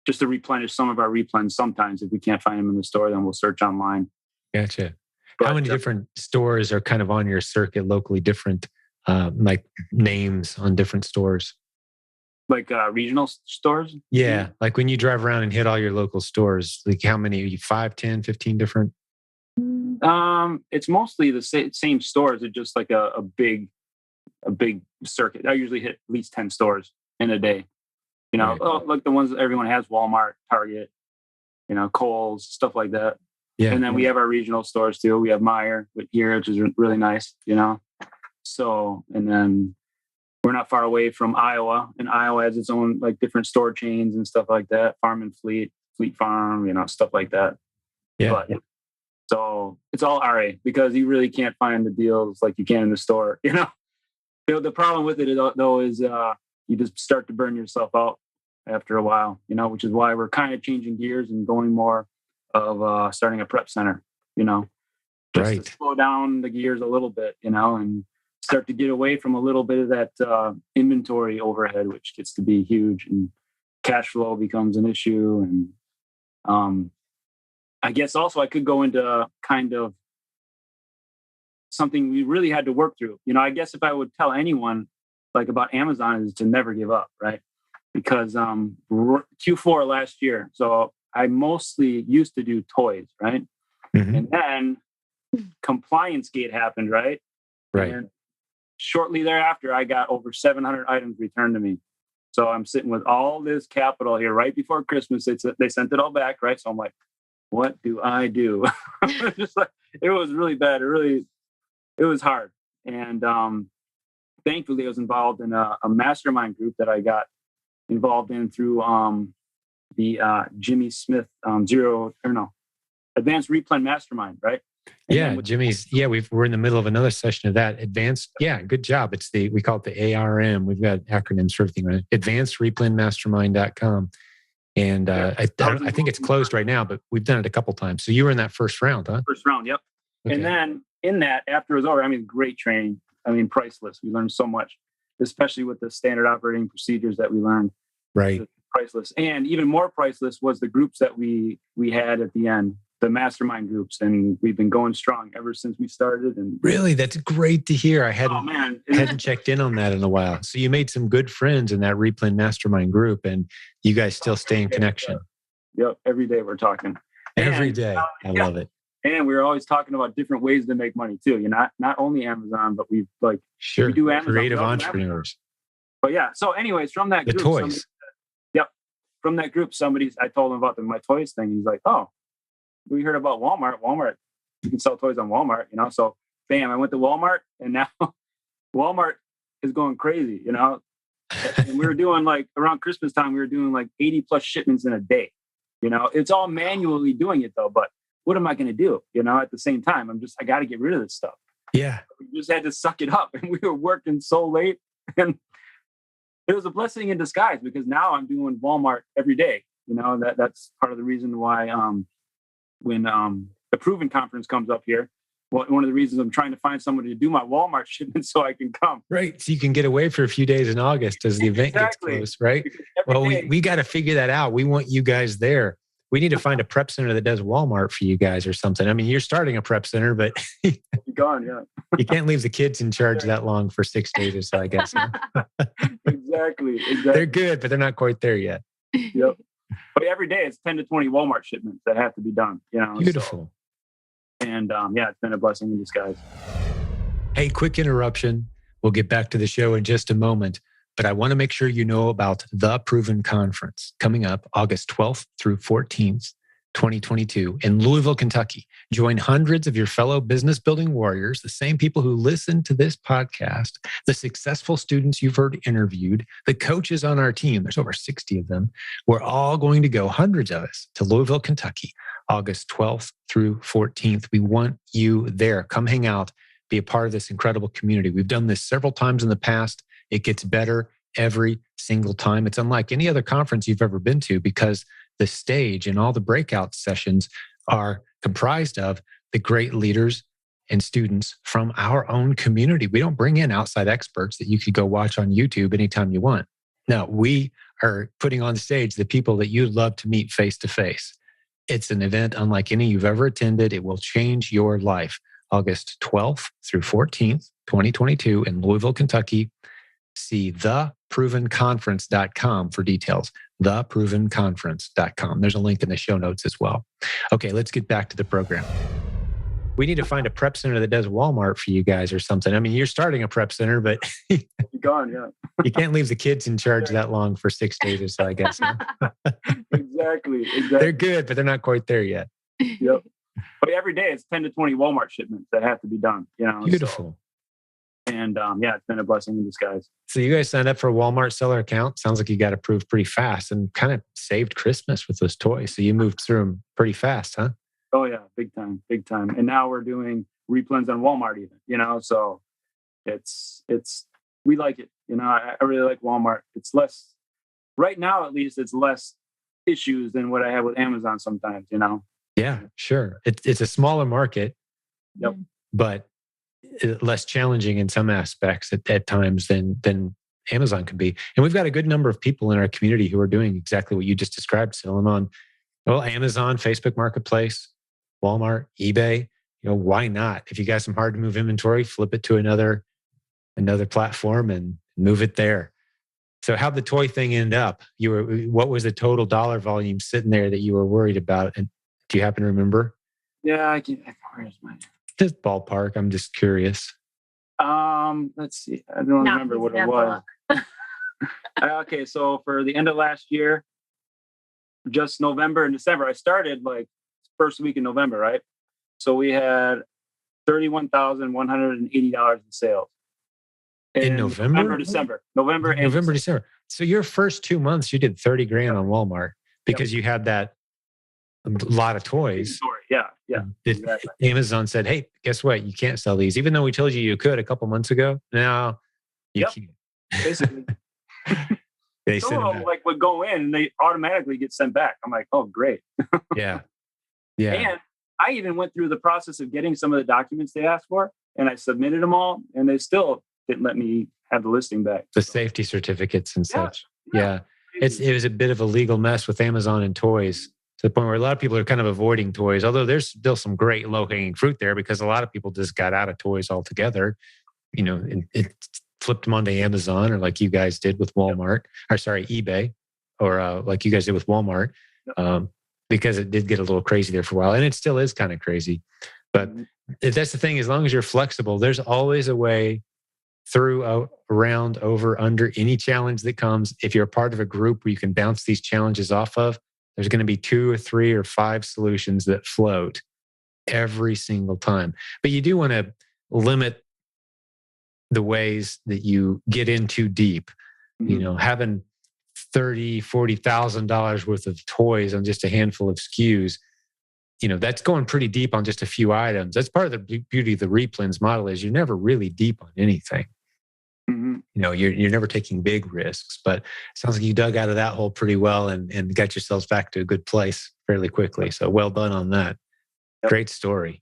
just to replenish some of our replens. Sometimes if we can't find them in the store, then we'll search online. Gotcha. How many different stores are kind of on your circuit locally, different like names on different stores? Like regional stores? Yeah. Like when you drive around and hit all your local stores, like how many, 5, 10, 15 different? It's mostly the same stores. It's just like a big circuit. I usually hit at least 10 stores in a day. Right. Like the ones that everyone has: Walmart, Target, Kohl's, stuff like that. Yeah. And then we have our regional stores too. We have Meijer here, which is really nice. So, and then we're not far away from Iowa, and Iowa has its own like different store chains and stuff like that. Farm and Fleet Farm, stuff like that. Yeah. But, so it's all RA because you really can't find the deals like you can in the store. The problem with it though is you just start to burn yourself out after a while. Which is why we're kind of changing gears and going more of starting a prep center. Just to slow down the gears a little bit. And start to get away from a little bit of that inventory overhead, which gets to be huge, and cash flow becomes an issue. And I guess also I could go into kind of something we really had to work through. I guess if I would tell anyone like about Amazon is to never give up, right? Because Q4 last year, so I mostly used to do toys, right? Mm-hmm. And then Compliance Gate happened, right? Right. And shortly thereafter, I got over 700 items returned to me. So I'm sitting with all this capital here right before Christmas. They sent it all back, right? So I'm like, what do I do? Just like, it was really bad. It was hard. And thankfully, I was involved in a mastermind group that I got involved in through the Jimmy Smith Advanced Replen Mastermind, right? And Jimmy's. Yeah, we're in the middle of another session of that. Advanced. Yeah, good job. We call it the ARM. We've got acronyms for everything, right? AdvancedReplenMastermind.com. And I think it's closed right now, but we've done it a couple times. So you were in that first round, huh? First round, yep. Okay. And then in that, after it was over, great training. Priceless. We learned so much, especially with the standard operating procedures that we learned. Right. Priceless. And even more priceless was the groups that we had at the end, the mastermind groups. And we've been going strong ever since we started. And really, that's great to hear. I hadn't checked in on that in a while. So you made some good friends in that Replen mastermind group, and you guys still stay in connection. Yep. Every day we're talking. Every day. I love it. And we're always talking about different ways to make money too. Not only Amazon, but we do Amazon. Creative entrepreneurs. But yeah. So anyways, from that group, toys. From that group, I told him about my toys thing. He's like, "Oh, we heard about Walmart. Walmart, you can sell toys on Walmart, So bam, I went to Walmart, and now Walmart is going crazy, And we were doing around Christmas time, we were doing 80 plus shipments in a day. It's all manually doing it though, but what am I going to do? At the same time, I got to get rid of this stuff. Yeah. We just had to suck it up, and we were working so late, and it was a blessing in disguise because now I'm doing Walmart every day. That's part of the reason why when the Proven Conference comes up here, one of the reasons I'm trying to find somebody to do my Walmart shipment so I can come. Right. So you can get away for a few days in August as the event gets close, right? Well, we got to figure that out. We want you guys there. We need to find a prep center that does Walmart for you guys or something. I mean, you're starting a prep center, but Gone, yeah. you can't leave the kids in charge that long for 6 days or so, I guess. Huh? Exactly. They're good, but they're not quite there yet. Yep. But every day it's 10 to 20 Walmart shipments that have to be done. Beautiful. So, and it's been a blessing in disguise. Hey, quick interruption. We'll get back to the show in just a moment, but I want to make sure you know about the Proven Conference coming up August 12th through 14th, 2022 in Louisville, Kentucky. Join hundreds of your fellow business building warriors, the same people who listen to this podcast, the successful students you've heard interviewed, the coaches on our team. There's over 60 of them. We're all going to go, hundreds of us, to Louisville, Kentucky, August 12th through 14th. We want you there. Come hang out. Be a part of this incredible community. We've done this several times in the past. It gets better every single time. It's unlike any other conference you've ever been to because the stage and all the breakout sessions are comprised of the great leaders and students from our own community. We don't bring in outside experts that you could go watch on YouTube anytime you want. No, we are putting on stage the people that you'd love to meet face to face. It's an event unlike any you've ever attended. It will change your life. August 12th through 14th, 2022 in Louisville, Kentucky. See theprovenconference.com for details. Theprovenconference.com. There's a link in the show notes as well. Okay, let's get back to the program. We need to find a prep center that does Walmart for you guys or something. I mean, you're starting a prep center, but Gone, yeah. You can't leave the kids in charge that long for 6 days or so, I guess. Exactly. They're good, but they're not quite there yet. Yep. But every day it's 10 to 20 Walmart shipments that have to be done. Beautiful. So, and it's been a blessing in disguise. So you guys signed up for a Walmart seller account. Sounds like you got approved pretty fast and kind of saved Christmas with those toys. So you moved through them pretty fast, huh? Oh yeah, big time. And now we're doing replens on Walmart even, so it's we like it. I really like Walmart. It's less, right now at least, it's less issues than what I have with Amazon sometimes, Yeah, sure. It's a smaller market, yep, but less challenging in some aspects at times than Amazon can be. And we've got a good number of people in our community who are doing exactly what you just described, selling on Amazon, Facebook Marketplace, Walmart, eBay. Why not? If you got some hard to move inventory, flip it to another platform and move it there. So how'd the toy thing end up? What was the total dollar volume sitting there that you were worried about? And do you happen to remember? Yeah, I can. Where's mine? Just ballpark. I'm just curious. Let's see. I don't remember what it was. Okay, so for the end of last year, just November and December, I started like first week in November, right? So we had $31,180 in sales. In November? November, December. So your first 2 months, you did 30 grand on Walmart because you had that lot of toys. Yeah. Exactly. Amazon said, hey, guess what? You can't sell these. Even though we told you could a couple months ago, now you can't. Basically. They some of them would go in and they automatically get sent back. I'm like, oh, great. Yeah. And I even went through the process of getting some of the documents they asked for, and I submitted them all, and they still didn't let me have the listing back. The safety certificates and such. Yeah. It was a bit of a legal mess with Amazon and toys, to the point where a lot of people are kind of avoiding toys, although there's still some great low-hanging fruit there because a lot of people just got out of toys altogether. It flipped them onto Amazon, or like you guys did with Walmart, eBay, or like you guys did with Walmart, because it did get a little crazy there for a while, and it still is kind of crazy. But that's the thing, as long as you're flexible, there's always a way through, around, over, under any challenge that comes. If you're a part of a group where you can bounce these challenges off of, there's going to be 2 or 3 or 5 solutions that float every single time. But you do want to limit the ways that you get in too deep. Having $30,000, $40,000 worth of toys on just a handful of SKUs, that's going pretty deep on just a few items. That's part of the beauty of the replens model is you're never really deep on anything. You're never taking big risks, but it sounds like you dug out of that hole pretty well and got yourselves back to a good place fairly quickly. So well done on that. Yep. Great story.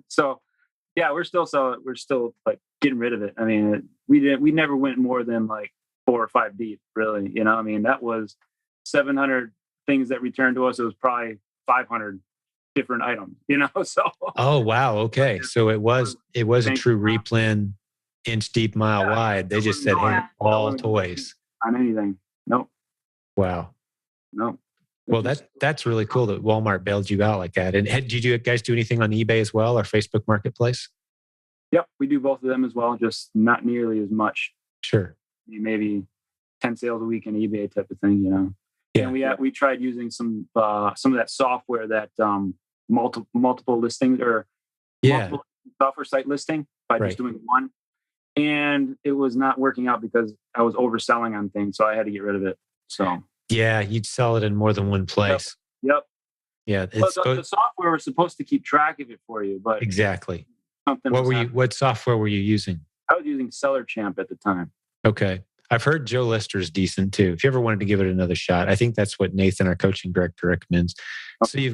So yeah, we're still like getting rid of it. I mean, we never went more than like 4 or 5 deep, really. That was 700 things that returned to us, it was probably 500 different items, so. Oh, wow. Okay. So it was a true replan, inch deep, mile wide. They just said, hey, all toys. On anything. Nope. Wow. Nope. Well, that's really cool that Walmart bailed you out like that. And did you guys do anything on eBay as well, or Facebook Marketplace? Yep, we do both of them as well, just not nearly as much. Sure. Maybe 10 sales a week on eBay type of thing, Yeah. And we tried using some of that software that multiple listings or multiple software site listing by just doing one. And it was not working out because I was overselling on things, so I had to get rid of it. So yeah, you'd sell it in more than one place. Yep. Yeah. The software was supposed to keep track of it for you, but exactly. What software were you using? I was using Seller Champ at the time. Okay. I've heard Joe Lister's decent too. If you ever wanted to give it another shot, I think that's what Nathan, our coaching director, recommends. Okay. So you've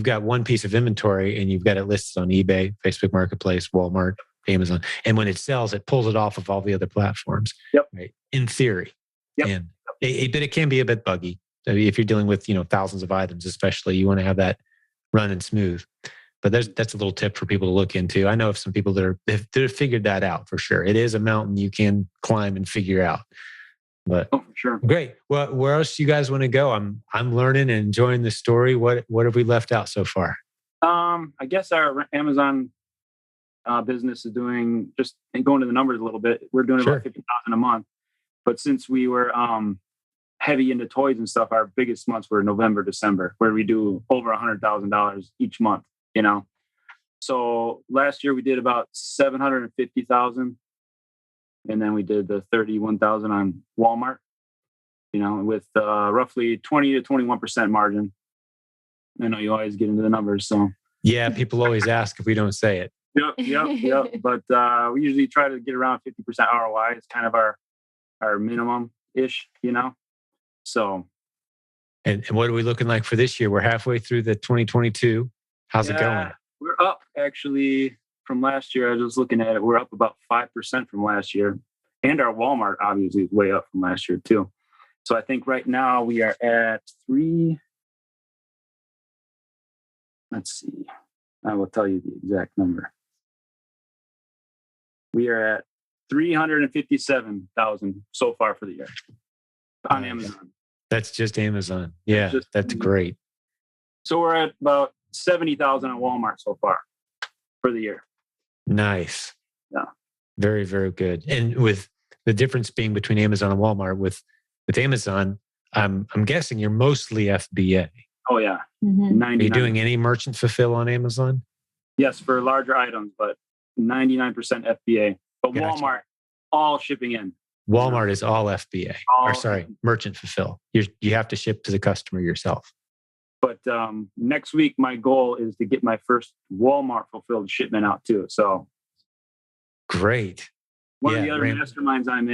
got one piece of inventory and you've got it listed on eBay, Facebook Marketplace, Walmart, Amazon. And when it sells, it pulls it off of all the other platforms. Yep. Right? In theory. Yep. And but it can be a bit buggy. If you're dealing with, thousands of items, especially, you want to have that running smooth. But that's a little tip for people to look into. I know of some people that have figured that out for sure. It is a mountain you can climb and figure out. But for sure. Great. Well, where else do you guys want to go? I'm learning and enjoying the story. What have we left out so far? I guess our Amazon business is doing, just going to the numbers a little bit. We're doing about 50,000 a month. But since we were heavy into toys and stuff, our biggest months were November, December, where we do over $100,000 each month. So last year we did about 750,000, and then we did the 31,000 on Walmart, with roughly 20 to 21% margin. I know you always get into the numbers, so yeah, people always ask if we don't say it. Yep. But we usually try to get around 50% ROI. It's kind of our minimum ish, So. And what are we looking like for this year? We're halfway through the 2022. How's it going? We're up actually from last year. I was just looking at it. We're up about 5% from last year. And our Walmart obviously is way up from last year too. So I think right now we are at let's see. I will tell you the exact number. We are at 357,000 so far for the year on Amazon. That's just Amazon. Yeah, that's great. So we're at about 70,000 on Walmart so far for the year. Nice. Yeah. Very, very good. And with the difference being between Amazon and Walmart, with Amazon, I'm guessing you're mostly FBA. Oh yeah. Mm-hmm. Are you doing any merchant fulfill on Amazon? Yes, for larger items, but 99% FBA. But gotcha. Walmart, all shipping in. Walmart is all FBA. Merchant fulfill. You have to ship to the customer yourself. But next week, my goal is to get my first Walmart fulfilled shipment out too. So great. One of the other masterminds I'm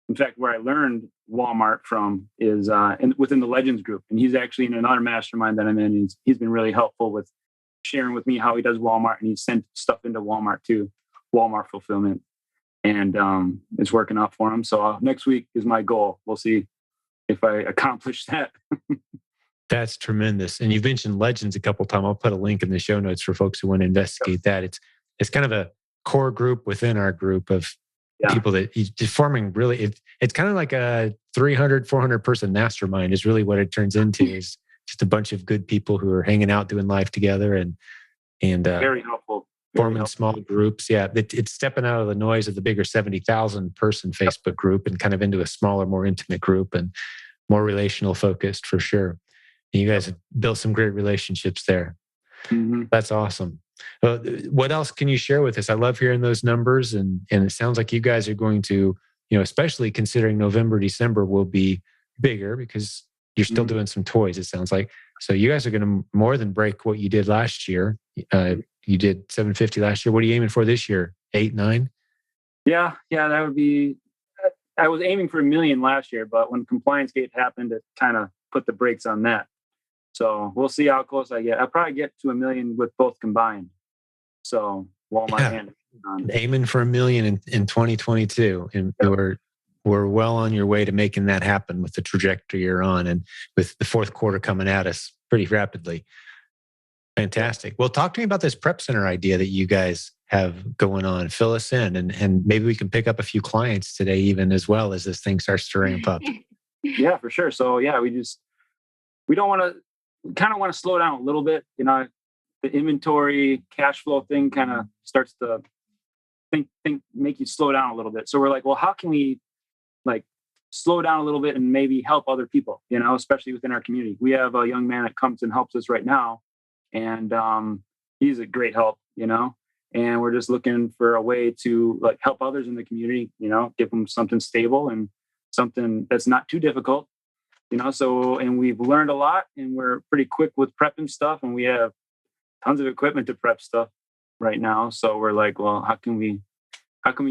in fact, where I learned Walmart from is within the Legends group. And he's actually in another mastermind that I'm in. He's been really helpful with sharing with me how he does Walmart. And he's sent stuff into Walmart too, Walmart fulfillment. And it's working out for him. So next week is my goal. We'll see if I accomplish that. That's tremendous. And you've mentioned Legends a couple of times. I'll put a link in the show notes for folks who want to investigate that. It's kind of a core group within our group of people that you're forming. Really, it's kind of like a 300, 400 person mastermind is really what it turns into. Is just a bunch of good people who are hanging out, doing life together, and very helpful. Forming small groups. Yeah, it's stepping out of the noise of the bigger 70,000 person Facebook group and kind of into a smaller, more intimate group and more relational focused for sure. And you guys have built some great relationships there. Mm-hmm. That's awesome. What else can you share with us? I love hearing those numbers, and it sounds like you guys are going to, especially considering November, December will be bigger because you're still doing some toys. It sounds like so you guys are going to more than break what you did last year. You did 750 last year. What are you aiming for this year? 8, 9? Yeah, that would be. I was aiming for $1 million last year, but when Compliance Gate happened, it kind of put the brakes on that. So we'll see how close I get. I'll probably get to $1 million with both combined. So Walmart and aiming for $1 million in 2022, and we're we're well on your way to making that happen with the trajectory you're on, and with the fourth quarter coming at us pretty rapidly. Fantastic. Well, talk to me about this prep center idea that you guys have going on. Fill us in, and maybe we can pick up a few clients today, even as well as this thing starts to ramp up. Yeah, for sure. So yeah, we don't want to, kind of want to slow down a little bit. You know, the inventory cash flow thing kind of starts to make you slow down a little bit. So we're like, well, how can we like slow down a little bit and maybe help other people, you know, especially within our community. We have a young man that comes and helps us right now. And he's a great help, you know, and we're just looking for a way to like help others in the community, you know, give them something stable and something that's not too difficult, you know. So, and we've learned a lot, and we're pretty quick with prepping stuff, and we have tons of equipment to prep stuff right now. So we're like, well, how can we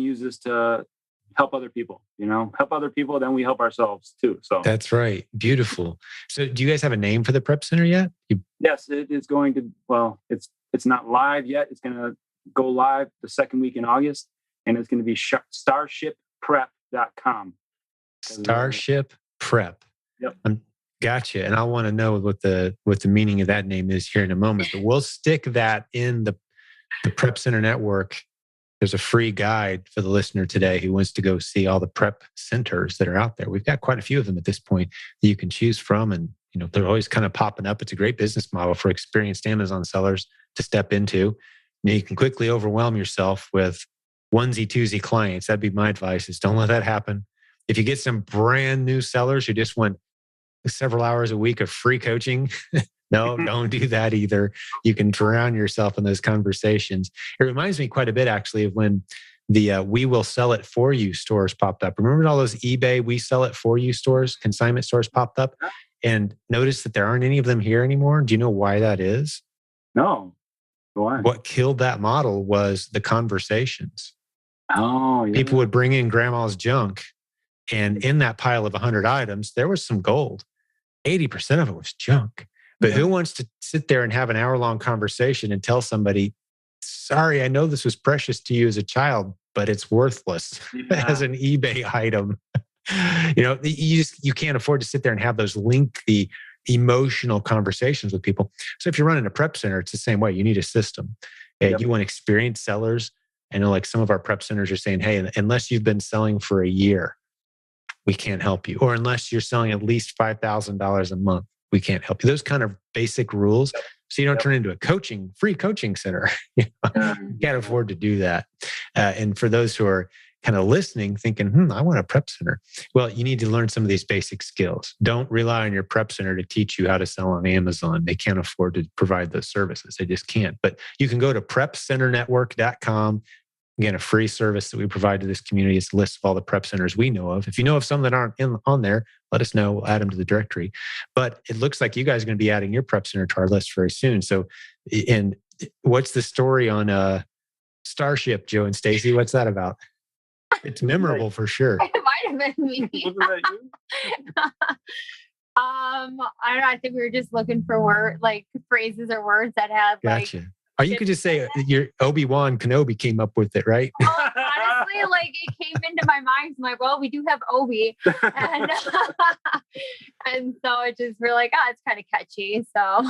use this to help other people, you know, help other people, then we help ourselves too. So that's right. Beautiful. So do you guys have a name for the prep center yet? Yes, it is going to, well, it's not live yet. It's going to go live the second week in August, and it's going to be starshipprep.com. Starship Prep. Yep. Gotcha. And I want to know what the meaning of that name is here in a moment, but we'll stick that in the Prep Center Network. There's a free guide for the listener today who wants to go see all the prep centers that are out there. We've got quite a few of them at this point that you can choose from. And, you know, they're always kind of popping up. It's a great business model for experienced Amazon sellers to step into. Now, you can quickly overwhelm yourself with onesie, twosie clients. That'd be my advice, is don't let that happen. If you get some brand new sellers who just want several hours a week of free coaching, no, don't do that either. You can drown yourself in those conversations. It reminds me quite a bit, actually, of when the We Will Sell It For You stores popped up. Remember all those eBay We Sell It For You stores, consignment stores popped up? And notice that there aren't any of them here anymore. Do you know why that is? No. Why? What killed that model was the conversations. Oh, yeah. People would bring in grandma's junk, and in that pile of 100 items, there was some gold. 80% of it was junk. But who wants to sit there and have an hour-long conversation and tell somebody, sorry, I know this was precious to you as a child, but it's worthless as an eBay item. You know, you can't afford to sit there and have those lengthy emotional conversations with people. So if you're running a prep center, it's the same way. You need a system. You want experienced sellers. I know like some of our prep centers are saying, hey, unless you've been selling for a year, we can't help you. Or unless you're selling at least $5,000 a month, we can't help you. Those kind of basic rules. So you don't turn into a free coaching center. You can't afford to do that. And for those who are kind of listening, thinking, I want a prep center. Well, you need to learn some of these basic skills. Don't rely on your prep center to teach you how to sell on Amazon. They can't afford to provide those services. They just can't. But you can go to prepcenternetwork.com. Again, a free service that we provide to this community. It's a list of all the prep centers we know of. If you know of some that aren't on there, let us know. We'll add them to the directory. But it looks like you guys are going to be adding your prep center to our list very soon. So, and what's the story on Starship, Joe and Stacey? What's that about? It's memorable for sure. It might have been me. Wasn't that you? I don't know. I think we were just looking for phrases or words that had Gotcha. Or you could just say your Obi-Wan Kenobi came up with it, right? Honestly, it came into my mind. I'm like, well, we do have Obi. And, and so we're like, it's kind of catchy. So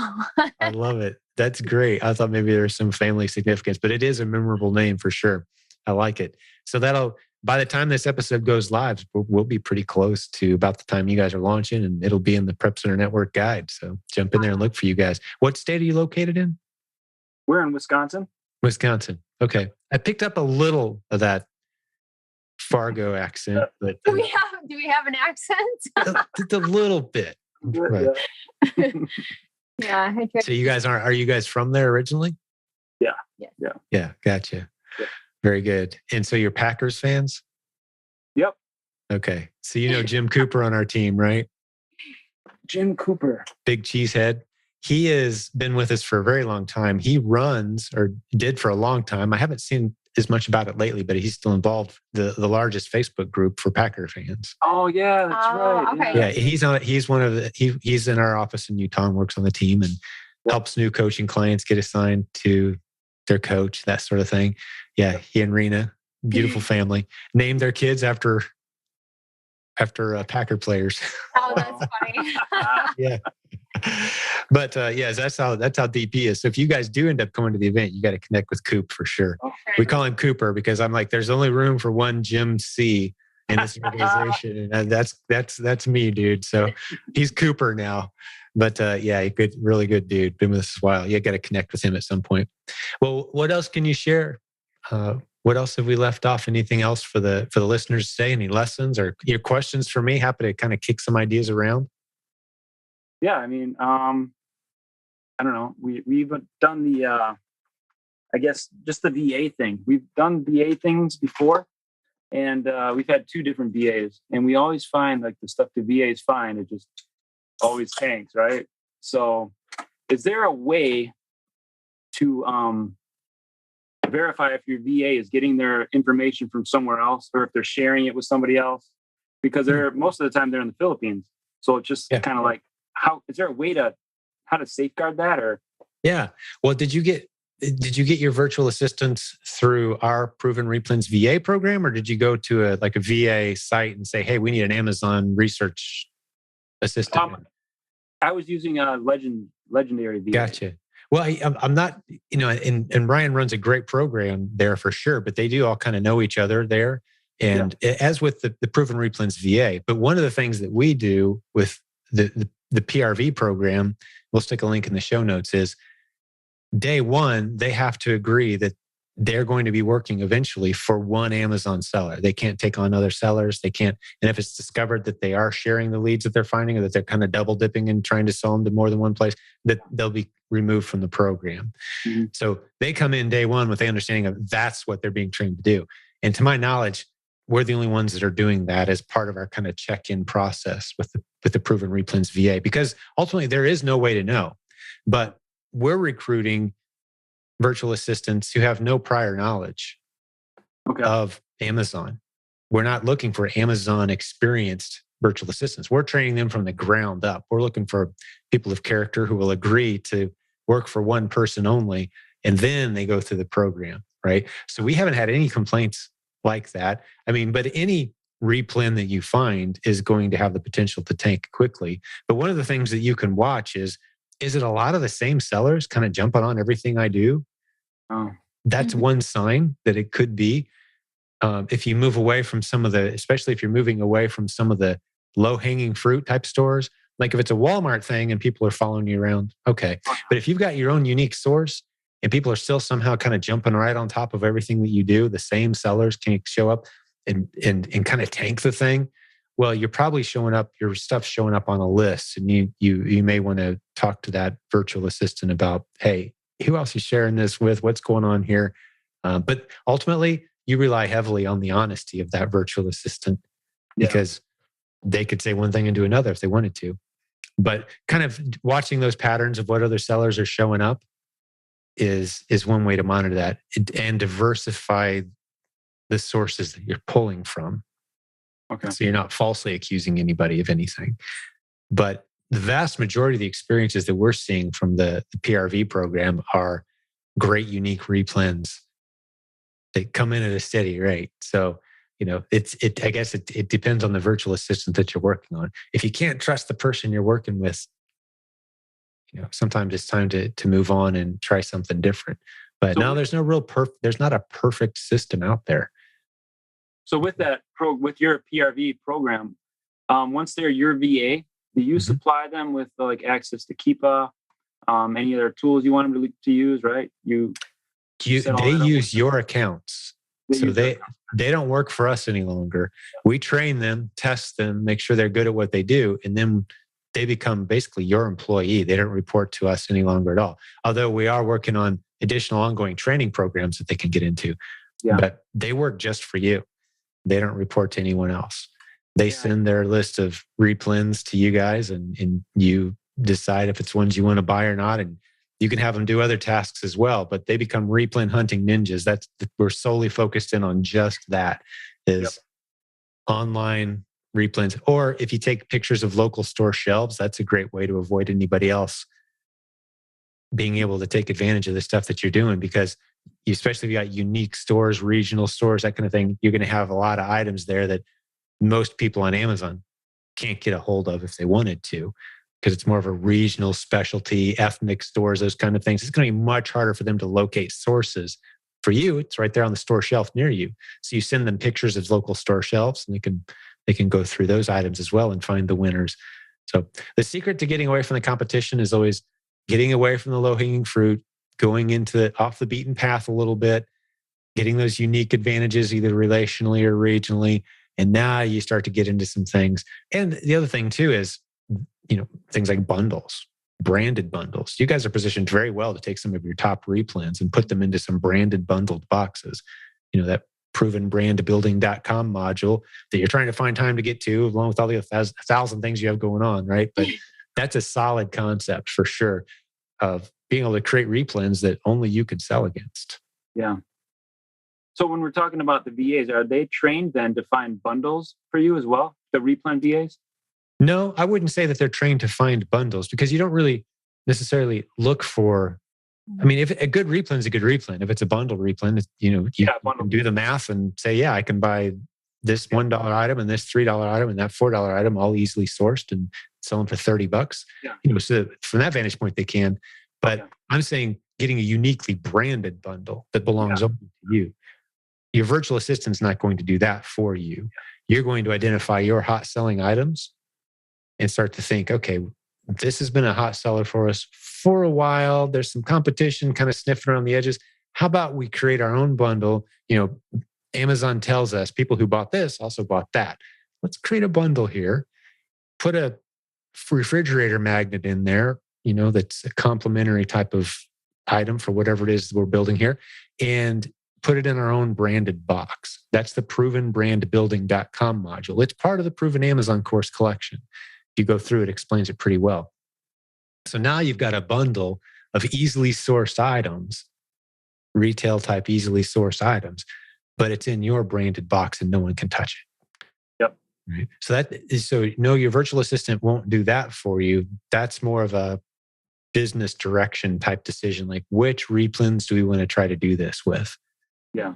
I love it. That's great. I thought maybe there's some family significance, but it is a memorable name for sure. I like it. So by the time this episode goes live, we'll be pretty close to about the time you guys are launching, and it'll be in the Prep Center Network guide. So jump in there and look for you guys. What state are you located in? We're in Wisconsin. Wisconsin. Okay. I picked up a little of that Fargo accent, but do we have an accent? a little bit. Right. Yeah. So you guys are you guys from there originally? Yeah. Yeah. Gotcha. Yeah. Very good. And so you're Packers fans? Yep. Okay. So you know Jim Cooper on our team, right? Jim Cooper. Big cheesehead. He has been with us for a very long time. He runs, or did for a long time. I haven't seen as much about it lately, but he's still involved. The largest Facebook group for Packer fans. Oh yeah, that's right. Okay. Yeah, he's in our office in Utah and works on the team and helps new coaching clients get assigned to their coach, that sort of thing. Yeah, he and Rena, beautiful family, named their kids after after Packer players. Oh, that's funny. Yeah. But yes, that's how deep he is. So if you guys do end up coming to the event, you got to connect with Coop for sure. We call him Cooper because I'm like, there's only room for one Jim C in this organization, and that's me, dude. So he's Cooper now. But yeah, really good dude. Been with us a while. You got to connect with him at some point. Well, what else can you share? What else have we left off? Anything else for the listeners to say? Any lessons or your questions for me? Happy to kind of kick some ideas around. Yeah, I mean, I don't know. We've done the, I guess, just the VA thing. We've done VA things before, and we've had 2 different VAs, and we always find like the stuff the VAs find, it just always tanks, right? So, is there a way to verify if your VA is getting their information from somewhere else, or if they're sharing it with somebody else? Because most of the time they're in the Philippines, so it's just kind of like, how is there a way to safeguard that? Or well, did you get your virtual assistants through our Proven Replens VA program, or did you go to a VA site and say, hey, we need an Amazon research assistant? I was using a legendary VA. Gotcha. Well, I'm not, and Ryan runs a great program there for sure, but they do all kind of know each other there. And as with the Proven Replens VA, but one of the things that we do with the PRV program, we'll stick a link in the show notes, is day one, they have to agree that they're going to be working eventually for one Amazon seller. They can't take on other sellers. They can't. And if it's discovered that they are sharing the leads that they're finding, or that they're kind of double dipping and trying to sell them to more than one place, that they'll be removed from the program. Mm-hmm. So they come in day one with the understanding of that's what they're being trained to do. And to my knowledge, we're the only ones that are doing that as part of our kind of check-in process with the Proven Replens VA, because ultimately there is no way to know. But we're recruiting virtual assistants who have no prior knowledge of Amazon. We're not looking for Amazon experienced virtual assistants. We're training them from the ground up. We're looking for people of character who will agree to work for one person only, and then they go through the program, right? So we haven't had any complaints like that. I mean, but any replen that you find is going to have the potential to tank quickly. But one of the things that you can watch is it a lot of the same sellers kind of jumping on everything I do? That's one sign that it could be. If you move away from especially if you're moving away from some of the low-hanging fruit type stores, like if it's a Walmart thing and people are following you around, okay. But if you've got your own unique source and people are still somehow kind of jumping right on top of everything that you do, the same sellers can show up and kind of tank the thing. Well, you're probably your stuff's showing up on a list, and you may want to talk to that virtual assistant about, hey, who else is sharing this with? What's going on here? But ultimately, you rely heavily on the honesty of that virtual assistant, because they could say one thing and do another if they wanted to. But kind of watching those patterns of what other sellers are showing up is one way to monitor that and diversify the sources that you're pulling from. Okay. So you're not falsely accusing anybody of anything. But the vast majority of the experiences that we're seeing from the PRV program are great, unique replens. They come in at a steady rate. So, I guess it depends on the virtual assistant that you're working on. If you can't trust the person you're working with, sometimes it's time to move on and try something different. But now there's there's not a perfect system out there. So with that with your PRV program, once they're your VA, do you supply them with access to Keepa, any other tools you want them to use? Right? They use your accounts, they don't work for us any longer. We train them, test them, make sure they're good at what they do, and then they become basically your employee. They don't report to us any longer at all. Although we are working on additional ongoing training programs that they can get into, but they work just for you. They don't report to anyone else. They send their list of replens to you guys, and you decide if it's ones you want to buy or not. And you can have them do other tasks as well, but they become replen hunting ninjas. We're solely focused in on just that, is online replens. Or if you take pictures of local store shelves, that's a great way to avoid anybody else being able to take advantage of the stuff that you're doing, because especially if you got unique stores, regional stores, that kind of thing, you're going to have a lot of items there that most people on Amazon can't get a hold of if they wanted to, because it's more of a regional specialty, ethnic stores, those kind of things. It's going to be much harder for them to locate sources. For you, it's right there on the store shelf near you. So you send them pictures of local store shelves, and they can go through those items as well and find the winners. So the secret to getting away from the competition is always getting away from the low-hanging fruit, going into off the beaten path a little bit, getting those unique advantages either relationally or regionally. And now you start to get into some things. And the other thing too is, things like bundles, branded bundles. You guys are positioned very well to take some of your top replens and put them into some branded bundled boxes. That proven brandbuilding.com module that you're trying to find time to get to, along with all the 1,000 things you have going on, right? But that's a solid concept for sure of being able to create replens that only you could sell against. Yeah. So when we're talking about the VAs, are they trained then to find bundles for you as well, the replen VAs? No, I wouldn't say that they're trained to find bundles, because you don't really necessarily look for. I mean, if a good replen is a good replen. If it's a bundle replen, you can do the math and say, yeah, I can buy this $1 item and this $3 item and that $4 item, all easily sourced and sell them for $30. Yeah. So from that vantage point, they can. But I'm saying getting a uniquely branded bundle that belongs only to you. Your virtual assistant's not going to do that for you. You're going to identify your hot selling items and start to think, okay, this has been a hot seller for us for a while. There's some competition kind of sniffing around the edges. How about we create our own bundle? Amazon tells us people who bought this also bought that. Let's create a bundle here. Put a refrigerator magnet in there, that's a complementary type of item for whatever it is we're building here, and put it in our own branded box. That's the provenbrandbuilding.com module. It's part of the Proven Amazon course collection. If you go through it, explains it pretty well. So now you've got a bundle of easily sourced items, retail type easily sourced items, but it's in your branded box and no one can touch it. Yep. Right. So no, your virtual assistant won't do that for you. That's more of a business direction type decision. Like, which replens do we want to try to do this with? Yeah.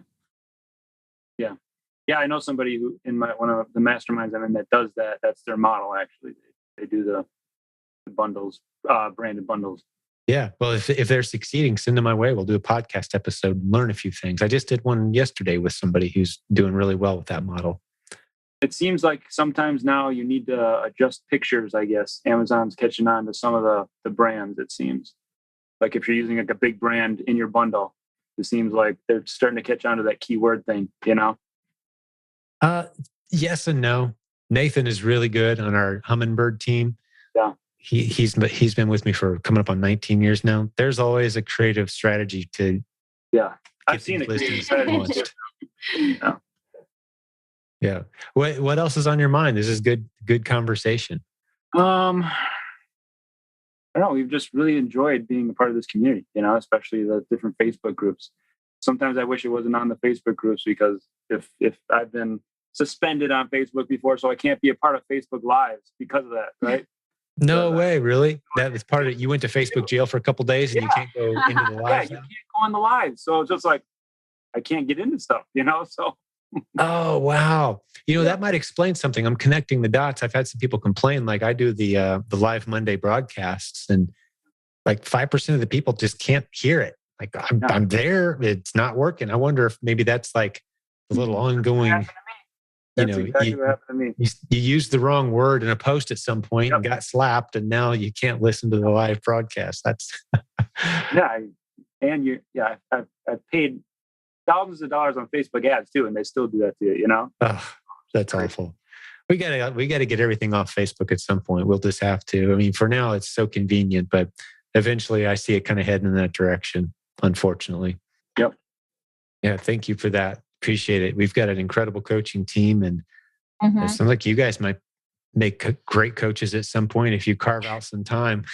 I know somebody who in one of the masterminds I'm in that does that. That's their model. Actually, they do the bundles, branded bundles. Yeah. Well, if they're succeeding, send them my way. We'll do a podcast episode and learn a few things. I just did one yesterday with somebody who's doing really well with that model. It seems like sometimes now you need to adjust pictures, I guess. Amazon's catching on to some of the brands, it seems. Like if you're using like a big brand in your bundle, it seems like they're starting to catch on to that keyword thing, Yes and no. Nathan is really good on our Hummingbird team. Yeah. He's been with me for coming up on 19 years now. There's always a creative strategy to I've seen it creative strategy. Yeah. What else is on your mind? This is good conversation. I don't know. We've just really enjoyed being a part of this community, especially the different Facebook groups. Sometimes I wish it wasn't on the Facebook groups, because if I've been suspended on Facebook before, so I can't be a part of Facebook Lives because of that, right? No way, really? That was part of it. You went to Facebook jail for a couple of days and you can't go into the live. You can't go on the live. So it's just like, I can't get into stuff, so. Oh, wow. That might explain something. I'm connecting the dots. I've had some people complain, like I do the Live Monday broadcasts, and like 5% of the people just can't hear it. Like I'm there, it's not working. I wonder if maybe that's like a little ongoing. That's exactly what happened to me. You used the wrong word in a post at some point and got slapped, and now you can't listen to the live broadcast. That's I've paid thousands of dollars on Facebook ads too, and they still do that to you. Oh, that's awful. We gotta get everything off Facebook at some point. We'll just have to. I mean, for now it's so convenient, but eventually I see it kind of heading in that direction, unfortunately. Yep. Yeah, thank you for that. Appreciate it. We've got an incredible coaching team, and it sounds like you guys might make great coaches at some point if you carve out some time.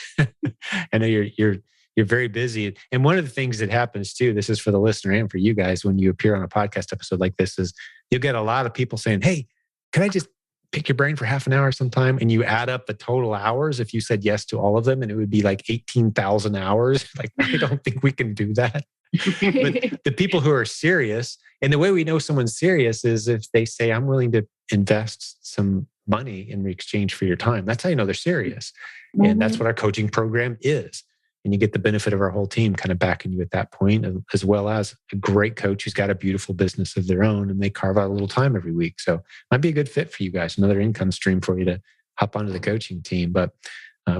I know you're very busy, and one of the things that happens too, this is for the listener and for you guys, when you appear on a podcast episode like this, is you'll get a lot of people saying, "Hey, can I just pick your brain for half an hour sometime?" And you add up the total hours if you said yes to all of them, and it would be like 18,000 hours. Like, I don't think we can do that. But the people who are serious, and the way we know someone's serious is if they say, "I'm willing to invest some money in exchange for your time. That's how you know they're serious. And that's what our coaching program is. And you get the benefit of our whole team kind of backing you at that point, as well as a great coach who's got a beautiful business of their own, and they carve out a little time every week. So might be a good fit for you guys, another income stream for you to hop onto the coaching team. But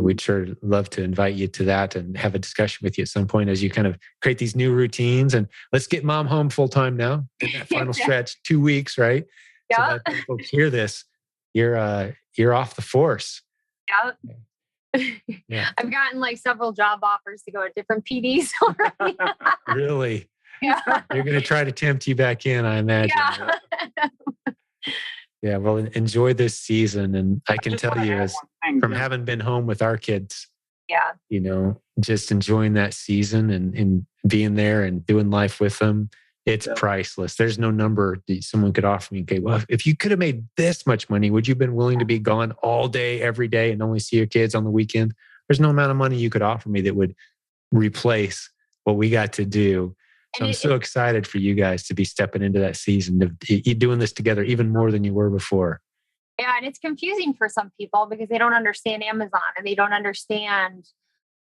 we'd sure love to invite you to that and have a discussion with you at some point as you kind of create these new routines. And let's get mom home full time now in that final stretch, 2 weeks, right? Yeah. So that when folks hear this, you're off the force. Yep. Yeah. I've gotten like several job offers to go to different PDs already. Really? Yeah. They're going to try to tempt you back in, I imagine. Yeah. Yeah. Well, enjoy this season. And I can tell you, as from having been home with our kids, yeah, you know, just enjoying that season and being there and doing life with them, it's priceless. There's no number that someone could offer me. Okay, well, if you could have made this much money, would you have been willing to be gone all day, every day, and only see your kids on the weekend? There's no amount of money you could offer me that would replace what we got to do. So I'm so excited for you guys to be stepping into that season of doing this together even more than you were before. Yeah, and it's confusing for some people because they don't understand Amazon and they don't understand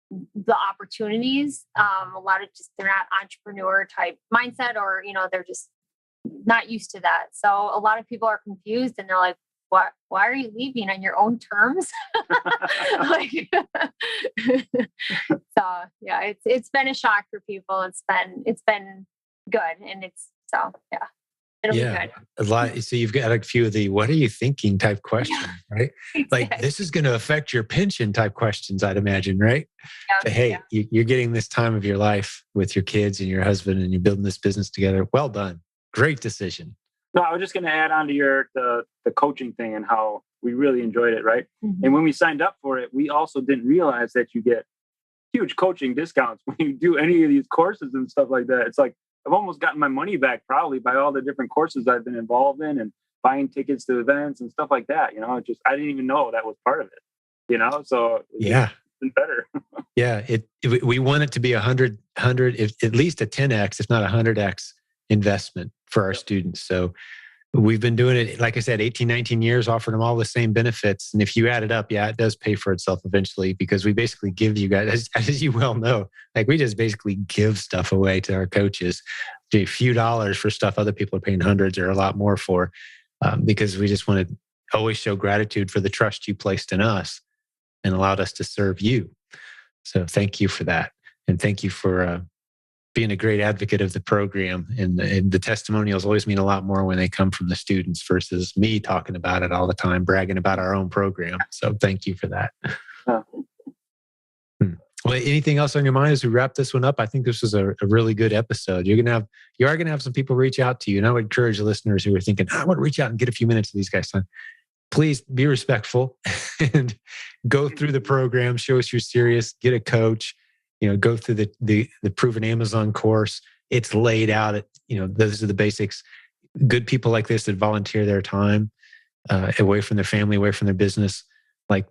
the opportunities. A lot of they're not entrepreneur type mindset, or they're just not used to that. So a lot of people are confused and they're like, "What? Why are you leaving on your own terms?" So yeah, it's been a shock for people. It's been good, and it'll be good. A lot. So you've got a few of the "what are you thinking" type questions, right? Like this is going to affect your pension type questions, I'd imagine, right? But hey, you're getting this time of your life with your kids and your husband, and you're building this business together. Well done. Great decision. No, I was just going to add on to the coaching thing and how we really enjoyed it, right? Mm-hmm. And when we signed up for it, we also didn't realize that you get huge coaching discounts when you do any of these courses and stuff like that. It's like I've almost gotten my money back probably by all the different courses I've been involved in and buying tickets to events and stuff like that. I didn't even know that was part of it. So yeah, it's been better. Yeah, we want it to be 100, at least a 10x, if not 100x investment for our students. So we've been doing it, like I said, 18, 19 years, offering them all the same benefits. And if you add it up, it does pay for itself eventually, because we basically give you guys, as you well know, like we just basically give stuff away to our coaches, a few dollars for stuff other people are paying hundreds or a lot more for, because we just want to always show gratitude for the trust you placed in us and allowed us to serve you. So thank you for that. And thank you for being a great advocate of the program. And the testimonials always mean a lot more when they come from the students versus me talking about it all the time, bragging about our own program. So thank you for that. Well, anything else on your mind as we wrap this one up? I think this was a really good episode. You are going to have some people reach out to you. And I would encourage the listeners who are thinking, I want to reach out and get a few minutes of these guys' time. Please be respectful and go through the program. Show us you're serious. Get a coach. Go through the proven Amazon course. It's laid out. Those are the basics. Good people like this that volunteer their time away from their family, away from their business. They're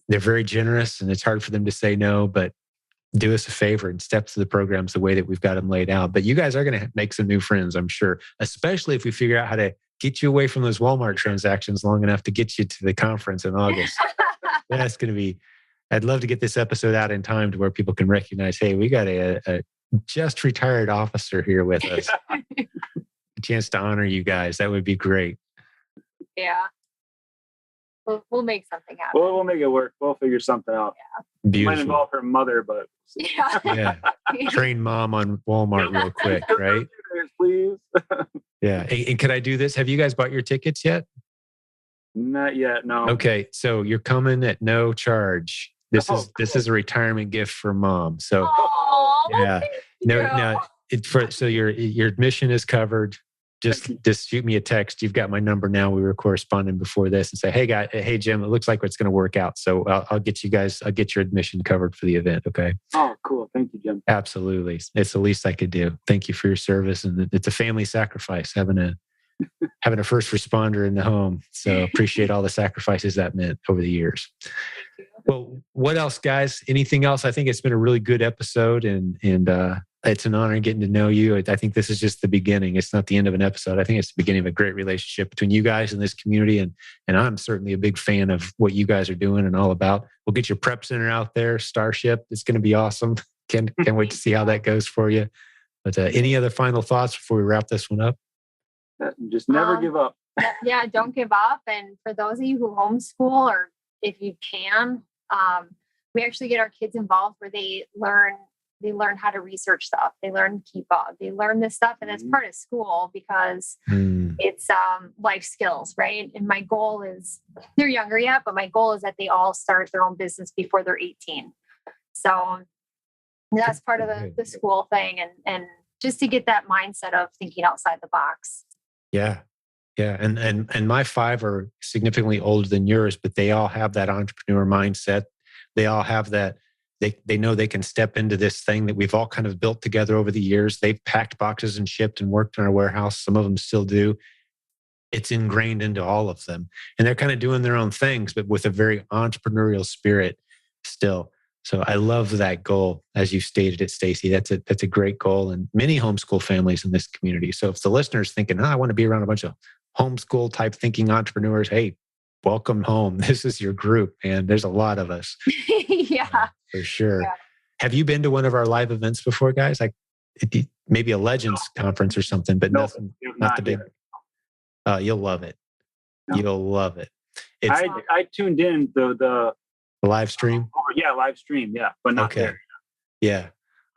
very generous, and it's hard for them to say no. But do us a favor and step through the programs the way that we've got them laid out. But you guys are going to make some new friends, I'm sure, especially if we figure out how to get you away from those Walmart transactions long enough to get you to the conference in August. That's going to be. I'd love to get this episode out in time to where people can recognize, hey, we got a just retired officer here with us. A chance to honor you guys. That would be great. Yeah. We'll make something happen. We'll make it work. We'll figure something out. Yeah. Beautiful. Might involve her mother, but yeah. Train mom on Walmart real quick, right? Please. Yeah. And could I do this? Have you guys bought your tickets yet? Not yet. No. Okay. So you're coming at no charge. This is a retirement gift for mom. So so your admission is covered. Just shoot me a text. You've got my number now. We were corresponding before this and say, hey Jim, it looks like it's going to work out. So I'll get your admission covered for the event. Okay. Oh, cool. Thank you, Jim. Absolutely. It's the least I could do. Thank you for your service. And it's a family sacrifice having a first responder in the home. So appreciate all the sacrifices that meant over the years. Well, what else, guys? Anything else? I think it's been a really good episode, and It's an honor getting to know you. I think this is just the beginning. It's not the end of an episode. I think it's the beginning of a great relationship between you guys and this community. And I'm certainly a big fan of what you guys are doing and all about. We'll get your prep center out there, Starship. It's going to be awesome. Can't wait to see how that goes for you. But any other final thoughts before we wrap this one up? Just never give up. Yeah, don't give up. And for those of you who homeschool, or if you can, we actually get our kids involved where they learn how to research stuff. They learn keep up. They learn this stuff, and it's part of school because it's life skills, right? And my goal is, they're younger yet, but my goal is that they all start their own business before they're 18. So that's part of the school thing, and just to get that mindset of thinking outside the box. Yeah. Yeah. And my 5 are significantly older than yours, but they all have that entrepreneur mindset. They all have that. They know they can step into this thing that we've all kind of built together over the years. They've packed boxes and shipped and worked in our warehouse. Some of them still do. It's ingrained into all of them. And they're kind of doing their own things, but with a very entrepreneurial spirit still. So I love that goal, as you stated it, Stacey. That's a great goal, and many homeschool families in this community. So if the listener's thinking, I want to be around a bunch of homeschool type thinking entrepreneurs, hey, welcome home. This is your group, and there's a lot of us. Yeah. For sure. Yeah. Have you been to one of our live events before, guys? Like maybe a Legends conference or something, but nothing, not the big. You'll love it. No. You'll love it. I tuned in the live stream. Live stream. Yeah, but not there. Yeah.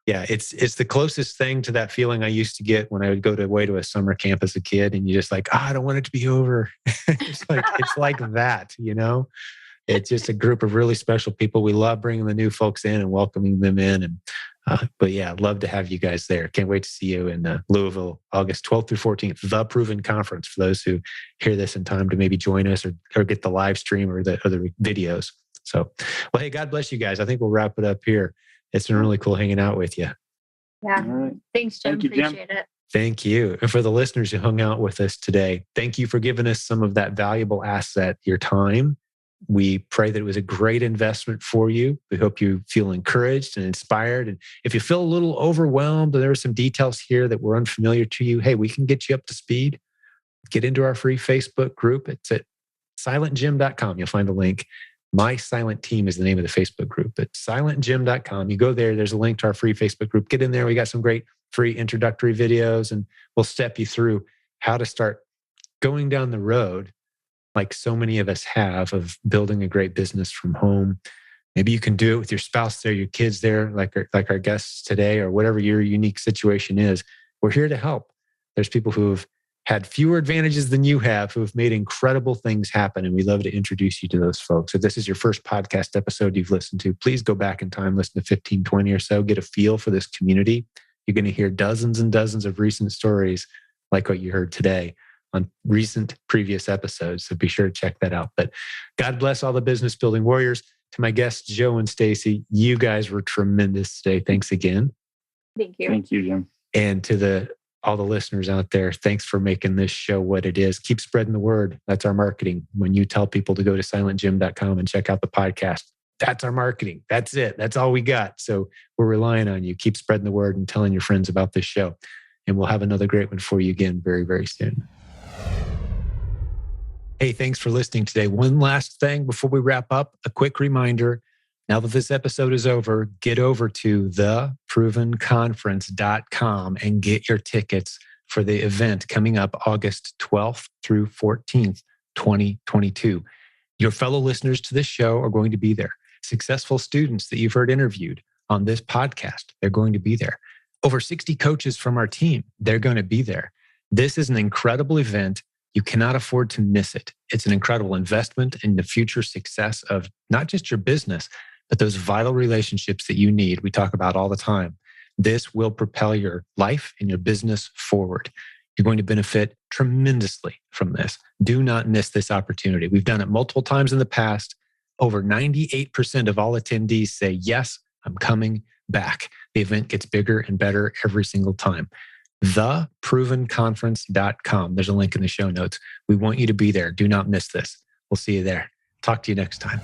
Yeah. It's the closest thing to that feeling I used to get when I would go away to a summer camp as a kid, and you just like, I don't want it to be over. it's like that, you know. It's just a group of really special people. We love bringing the new folks in and welcoming them in. And but yeah, I'd love to have you guys there. Can't wait to see you in Louisville, August 12th through 14th, the Proven Conference, for those who hear this in time to maybe join us or get the live stream or the other videos. So, well, hey, God bless you guys. I think we'll wrap it up here. It's been really cool hanging out with you. Yeah. Right. Thanks, Jim. Appreciate it. Thank you. And for the listeners who hung out with us today, thank you for giving us some of that valuable asset, your time. We pray that it was a great investment for you. We hope you feel encouraged and inspired. And if you feel a little overwhelmed and there are some details here that were unfamiliar to you, hey, we can get you up to speed. Get into our free Facebook group. It's at silentgym.com. You'll find a link. My Silent Team is the name of the Facebook group. At silentgym.com. You go there. There's a link to our free Facebook group. Get in there. We got some great free introductory videos, and we'll step you through how to start going down the road like so many of us have, of building a great business from home. Maybe you can do it with your spouse there, your kids there, like our guests today, or whatever your unique situation is. We're here to help. There's people who have had fewer advantages than you have, who have made incredible things happen, and we love to introduce you to those folks. If this is your first podcast episode you've listened to, please go back in time, listen to 15, 20 or so, get a feel for this community. You're going to hear dozens and dozens of recent stories like what you heard today on recent previous episodes. So be sure to check that out. But God bless all the business building warriors. To my guests, Joe and Stacey, you guys were tremendous today. Thanks again. Thank you. Thank you, Jim. And to all the listeners out there, thanks for making this show what it is. Keep spreading the word. That's our marketing. When you tell people to go to silentgym.com and check out the podcast, that's our marketing. That's it. That's all we got. So we're relying on you. Keep spreading the word and telling your friends about this show. And we'll have another great one for you again very, very soon. Hey, thanks for listening today. One last thing before we wrap up, a quick reminder. Now that this episode is over, get over to theprovenconference.com and get your tickets for the event coming up August 12th through 14th, 2022. Your fellow listeners to this show are going to be there. Successful students that you've heard interviewed on this podcast, they're going to be there. Over 60 coaches from our team, they're going to be there. This is an incredible event. You cannot afford to miss it. It's an incredible investment in the future success of not just your business, but those vital relationships that you need. We talk about all the time. This will propel your life and your business forward. You're going to benefit tremendously from this. Do not miss this opportunity. We've done it multiple times in the past. Over 98% of all attendees say, yes, I'm coming back. The event gets bigger and better every single time. theprovenconference.com. There's a link in the show notes. We want you to be there. Do not miss this. We'll see you there. Talk to you next time.